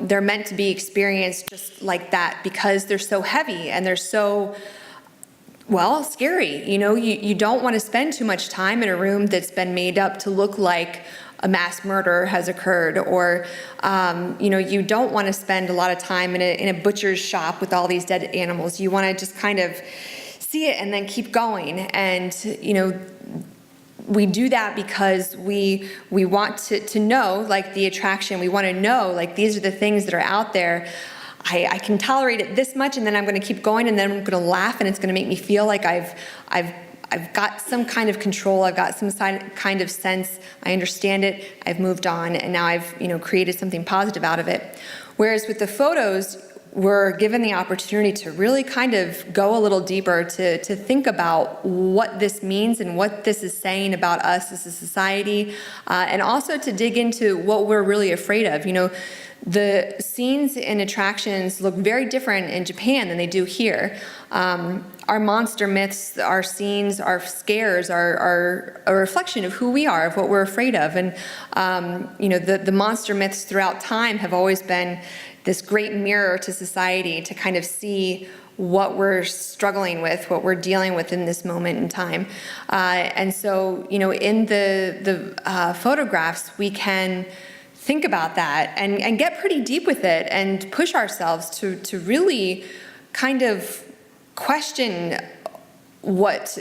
They're meant to be experienced just like that because they're so heavy and they're so, scary. You don't want to spend too much time in a room that's been made up to look like a mass murder has occurred, or you don't want to spend a lot of time in a butcher's shop with all these dead animals. You want to just kind of see it and then keep going. And we do that because we want to know, like the attraction. We want to know, like, these are the things that are out there. I can tolerate it this much, and then I'm going to keep going, and then I'm going to laugh, and it's going to make me feel like I've got some kind of control. I've got some kind of sense. I understand it. I've moved on, and now I've created something positive out of it. Whereas with the photos, we're given the opportunity to really kind of go a little deeper, to think about what this means and what this is saying about us as a society, and also to dig into what we're really afraid of. The scenes and attractions look very different in Japan than they do here. Our monster myths, our scenes, our scares are a reflection of who we are, of what we're afraid of. And, the monster myths throughout time have always been this great mirror to society to kind of see what we're struggling with, what we're dealing with in this moment in time. And so, in the photographs, we can think about that and get pretty deep with it and push ourselves to really kind of question what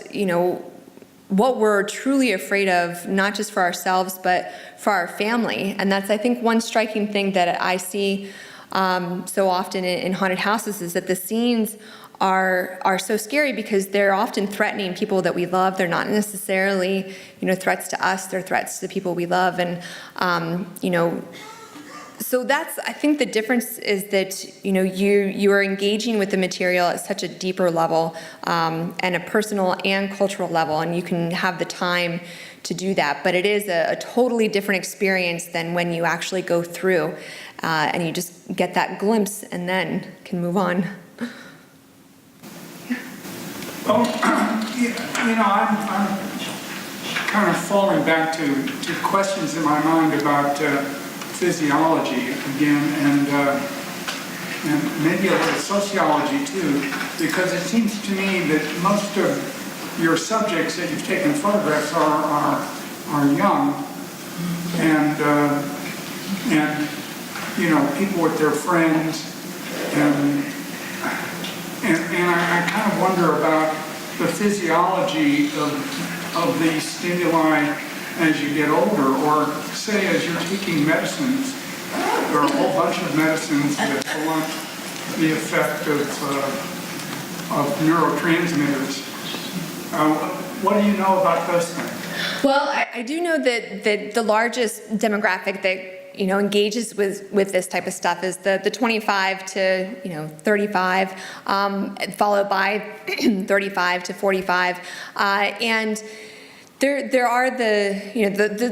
we're truly afraid of, not just for ourselves, but for our family. And that's, I think, one striking thing that I see so often in haunted houses is that the scenes are so scary because they're often threatening people that we love. They're not necessarily, threats to us. They're threats to the people we love. And, so that's, I think the difference is that, you are engaging with the material at such a deeper level, and a personal and cultural level, and you can have the time to do that. But it is a totally different experience than when you actually go through, and you just get that glimpse and then can move on. Well, I'm kind of falling back to questions in my mind about physiology again, and maybe a little sociology too, because it seems to me that most of your subjects that you've taken photographs are young, and people with their friends, and I kind of wonder about the physiology of these stimuli as you get older, or say as you're taking medicines. There are a whole bunch of medicines that blunt the effect of neurotransmitters. What do you know about those things? Well, I do know that the largest demographic that engages with this type of stuff is the 25 to 35, followed by 35 to 45, and there are the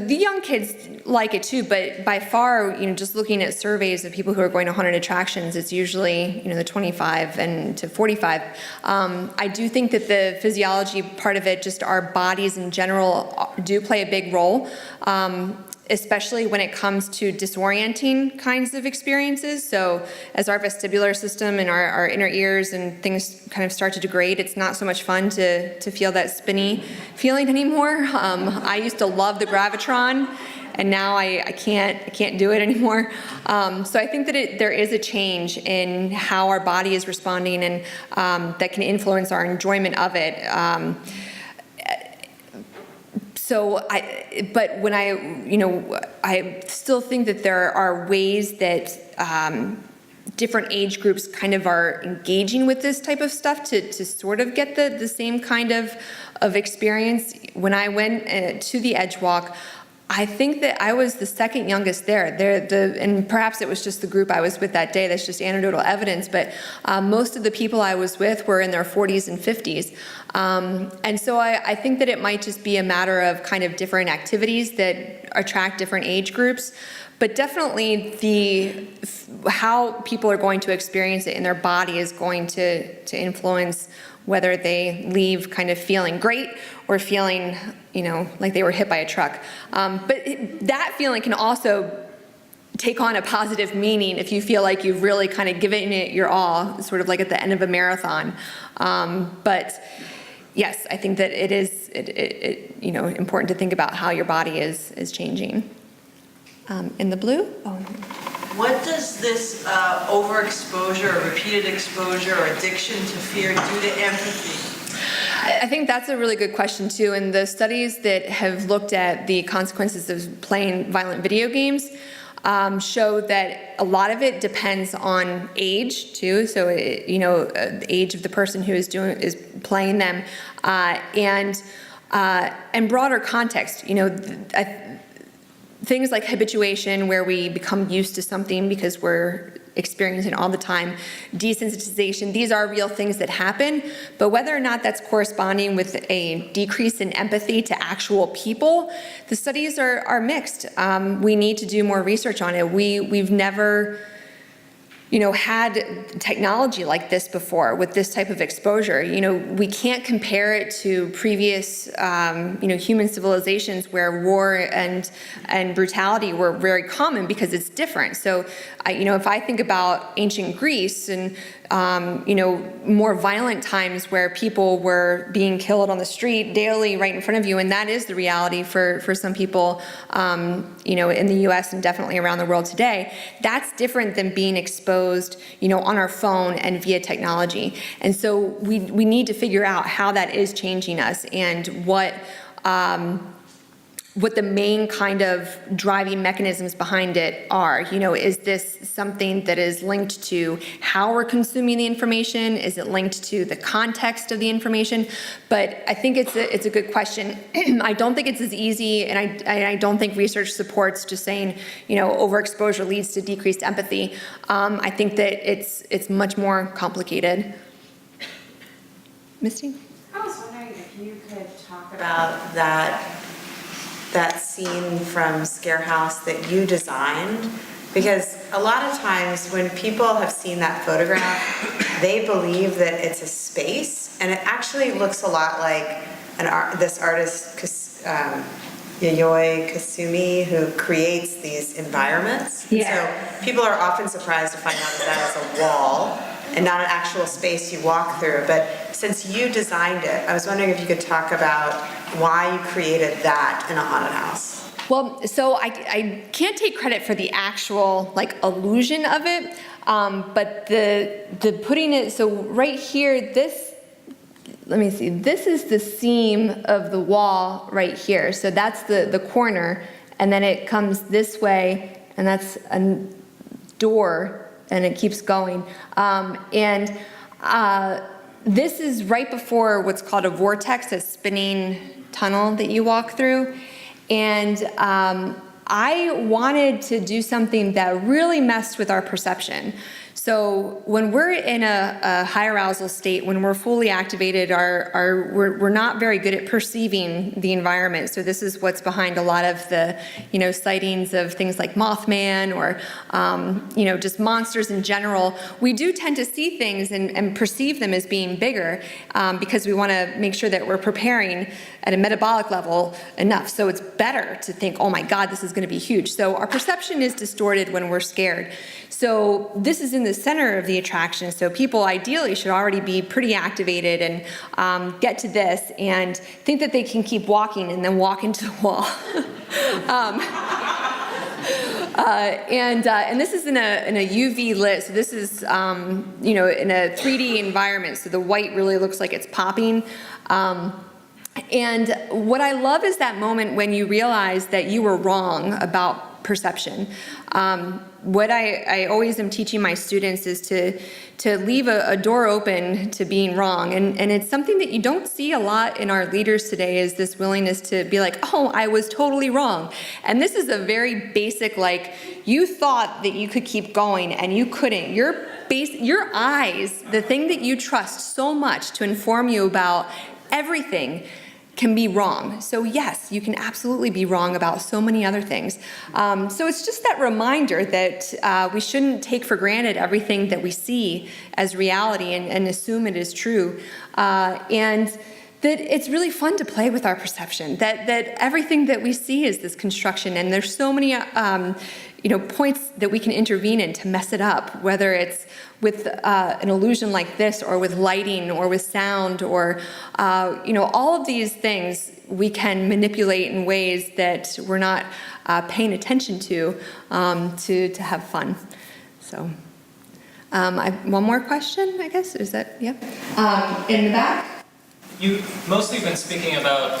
young kids like it too, but by far, just looking at surveys of people who are going to haunted attractions, it's usually the 25 and to 45. I do think that the physiology part of it, just our bodies in general, do play a big role. Especially when it comes to disorienting kinds of experiences. So as our vestibular system and our inner ears and things kind of start to degrade, it's not so much fun to feel that spinny feeling anymore. I used to love the gravitron, and now I can't do it anymore. So I think that there is a change in how our body is responding, and that can influence our enjoyment of it. But when I still think that there are ways that different age groups kind of are engaging with this type of stuff to sort of get the same kind of experience. When I went to the Edge Walk, I think that I was the second youngest there. And perhaps it was just the group I was with that day. That's just anecdotal evidence. But most of the people I was with were in their 40s and 50s. And so I think that it might just be a matter of kind of different activities that attract different age groups. But definitely how people are going to experience it in their body is going to influence whether they leave kind of feeling great or feeling, like they were hit by a truck. But that feeling can also take on a positive meaning if you feel like you've really kind of given it your all, sort of like at the end of a marathon. But yes, I think that it is important to think about how your body is changing. In the blue? Oh. What does this overexposure or repeated exposure or addiction to fear do to empathy? I think that's a really good question too. And the studies that have looked at the consequences of playing violent video games show that a lot of it depends on age too. So the age of the person who is playing them, and broader context. Things like habituation, where we become used to something because we're experiencing it all the time, desensitization, these are real things that happen, but whether or not that's corresponding with a decrease in empathy to actual people, the studies are mixed. We need to do more research on it. We've never had technology like this before with this type of exposure. We can't compare it to previous, human civilizations where war and brutality were very common because it's different. So, if I think about ancient Greece and, more violent times where people were being killed on the street daily right in front of you, and that is the reality for some people, in the US and definitely around the world today, that's different than being exposed, on our phone and via technology. And so we need to figure out how that is changing us and what the main kind of driving mechanisms behind it are. Is this something that is linked to how we're consuming the information? Is it linked to the context of the information? But I think it's a good question. I don't think it's as easy, and I don't think research supports just saying, overexposure leads to decreased empathy. I think that it's much more complicated. Misty? I was wondering if you could talk about that scene from Scare House that you designed, because a lot of times when people have seen that photograph, they believe that it's a space, and it actually looks a lot like this artist, Yayoi Kusumi, who creates these environments. Yeah. So people are often surprised to find out that is a wall and not an actual space you walk through. But since you designed it, I was wondering if you could talk about why you created that in a haunted house. Well, so I can't take credit for the actual illusion of it, but the putting it, so right here, let me see, this is the seam of the wall right here. So that's the corner, and then it comes this way, and that's a door, and it keeps going. This is right before what's called a vortex, a spinning tunnel that you walk through. And I wanted to do something that really messed with our perception. So when we're in a high arousal state, when we're fully activated, we're not very good at perceiving the environment. So this is what's behind a lot of the, sightings of things like Mothman or, just monsters in general. We do tend to see things and perceive them as being bigger because we want to make sure that we're preparing at a metabolic level enough. So it's better to think, oh my God, this is going to be huge. So our perception is distorted when we're scared. So this is in the center of the attraction. So people ideally should already be pretty activated and get to this and think that they can keep walking and then walk into the wall. And this is in a UV lit. So this is in a 3D environment. So the white really looks like it's popping. And what I love is that moment when you realize that you were wrong about perception. What I always am teaching my students is to leave a door open to being wrong. And it's something that you don't see a lot in our leaders today, is this willingness to be like, oh, I was totally wrong. And this is a very basic, like, you thought that you could keep going and you couldn't. Your eyes, the thing that you trust so much to inform you about everything, can be wrong. So yes, you can absolutely be wrong about so many other things. So it's just that reminder that we shouldn't take for granted everything that we see as reality and assume it is true. And that it's really fun to play with our perception, that everything that we see is this construction, and there's so many points that we can intervene in to mess it up, whether it's with an illusion like this, or with lighting, or with sound, or all of these things we can manipulate in ways that we're not paying attention to have fun. So one more question, I guess. Is that, yeah? In the back? You've mostly been speaking about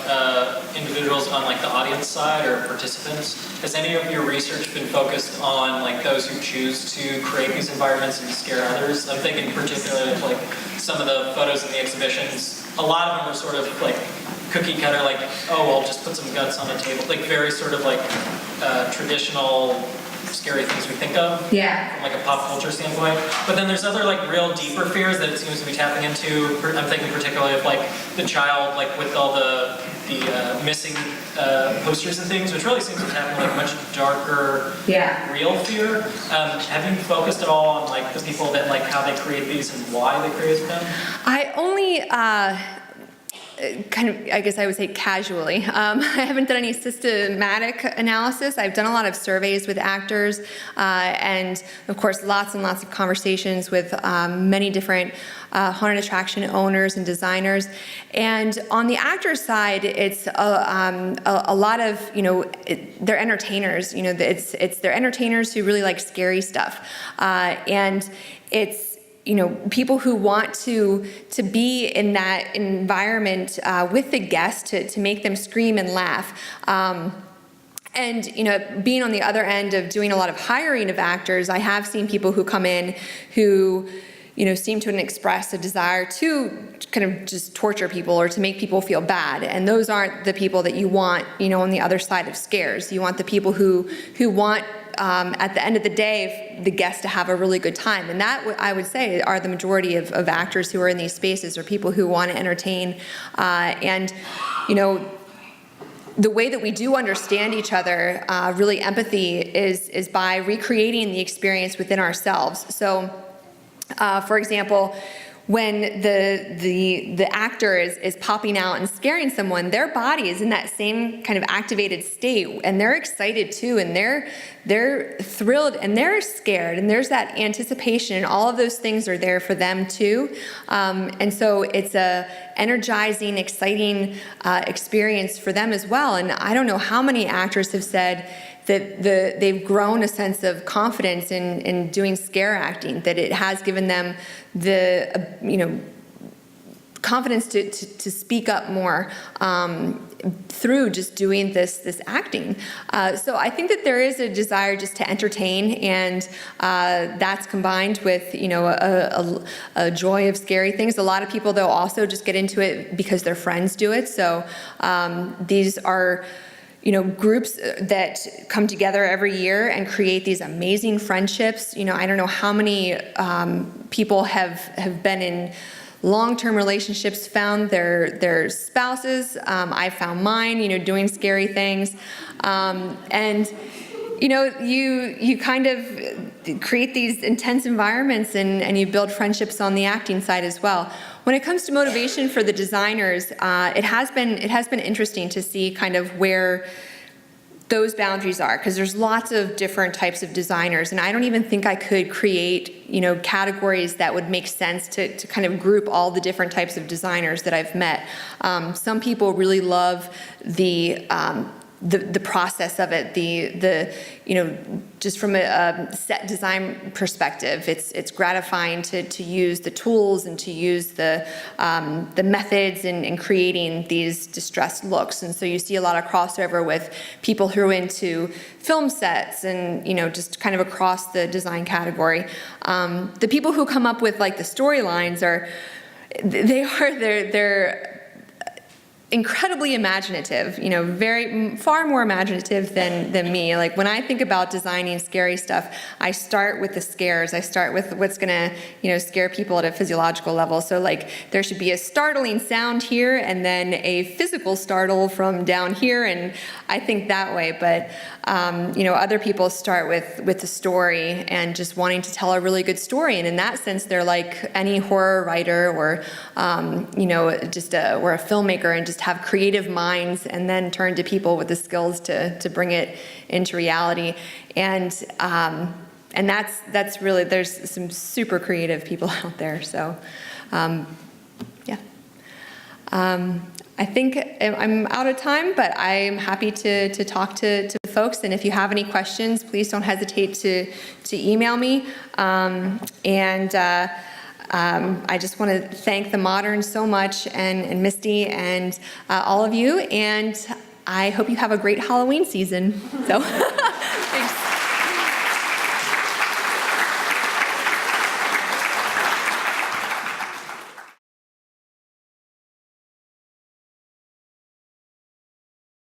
individuals on like the audience side or participants. Has any of your research been focused on like those who choose to create these environments and scare others? I'm thinking particularly of like some of the photos in the exhibitions. A lot of them are sort of like cookie cutter, like, oh, I'll just put some guts on a table. Like very sort of like traditional scary things we think of, from like a pop culture standpoint. But then there's other like real deeper fears that it seems to be tapping into. I'm thinking particularly of like the child, like with all the missing posters and things, which really seems to be having like much darker, real fear. Have you focused at all on like the people that like how they create these and why they create them? I only kind of, I guess I would say casually. I haven't done any systematic analysis. I've done a lot of surveys with actors, and of course lots and lots of conversations with many different haunted attraction owners and designers. And on the actor side, it's a lot of, they're entertainers. It's they're entertainers who really like scary stuff, and it's people who want to be in that environment with the guest to make them scream and laugh. And being on the other end of doing a lot of hiring of actors, I have seen people who come in who seem to express a desire to kind of just torture people or to make people feel bad. And those aren't the people that you want, on the other side of scares. You want the people who want, at the end of the day, the guests to have a really good time. And that, I would say, are the majority of actors who are in these spaces, are people who want to entertain. The way that we do understand each other, really empathy, is by recreating the experience within ourselves. So, for example, when the actor is popping out and scaring someone, their body is in that same kind of activated state, and they're excited too, and they're thrilled, and they're scared, and there's that anticipation, and all of those things are there for them too. And so it's a energizing, exciting experience for them as well. And I don't know how many actors have said that they've grown a sense of confidence in doing scare acting, that it has given them the confidence to speak up more through just doing this acting. So I think that there is a desire just to entertain, and that's combined with a joy of scary things. A lot of people, though, also just get into it because their friends do it. So these are groups that come together every year and create these amazing friendships. I don't know how many people have been in long-term relationships, found their spouses. I found mine, doing scary things. And you kind of create these intense environments, and you build friendships on the acting side as well. When it comes to motivation for the designers, it has been interesting to see kind of where those boundaries are, because there's lots of different types of designers, and I don't even think I could create categories that would make sense to kind of group all the different types of designers that I've met. Some people really love the the process of it, the just from a set design perspective, it's gratifying to use the tools and to use the methods in creating these distressed looks. And so you see a lot of crossover with people who are into film sets and just kind of across the design category. The people who come up with like the storylines they're incredibly imaginative, far more imaginative than me. Like when I think about designing scary stuff, I start with the scares. I start with what's gonna, scare people at a physiological level. So like there should be a startling sound here and then a physical startle from down here, and I think that way. But other people start with the story and just wanting to tell a really good story. And in that sense, they're like any horror writer or or a filmmaker, and just have creative minds and then turn to people with the skills to bring it into reality. And that's really, there's some super creative people out there. So yeah. I think I'm out of time, but I'm happy to talk to folks. And if you have any questions, please don't hesitate to email me. I just want to thank the Modern so much, and Misty, and all of you. And I hope you have a great Halloween season. So.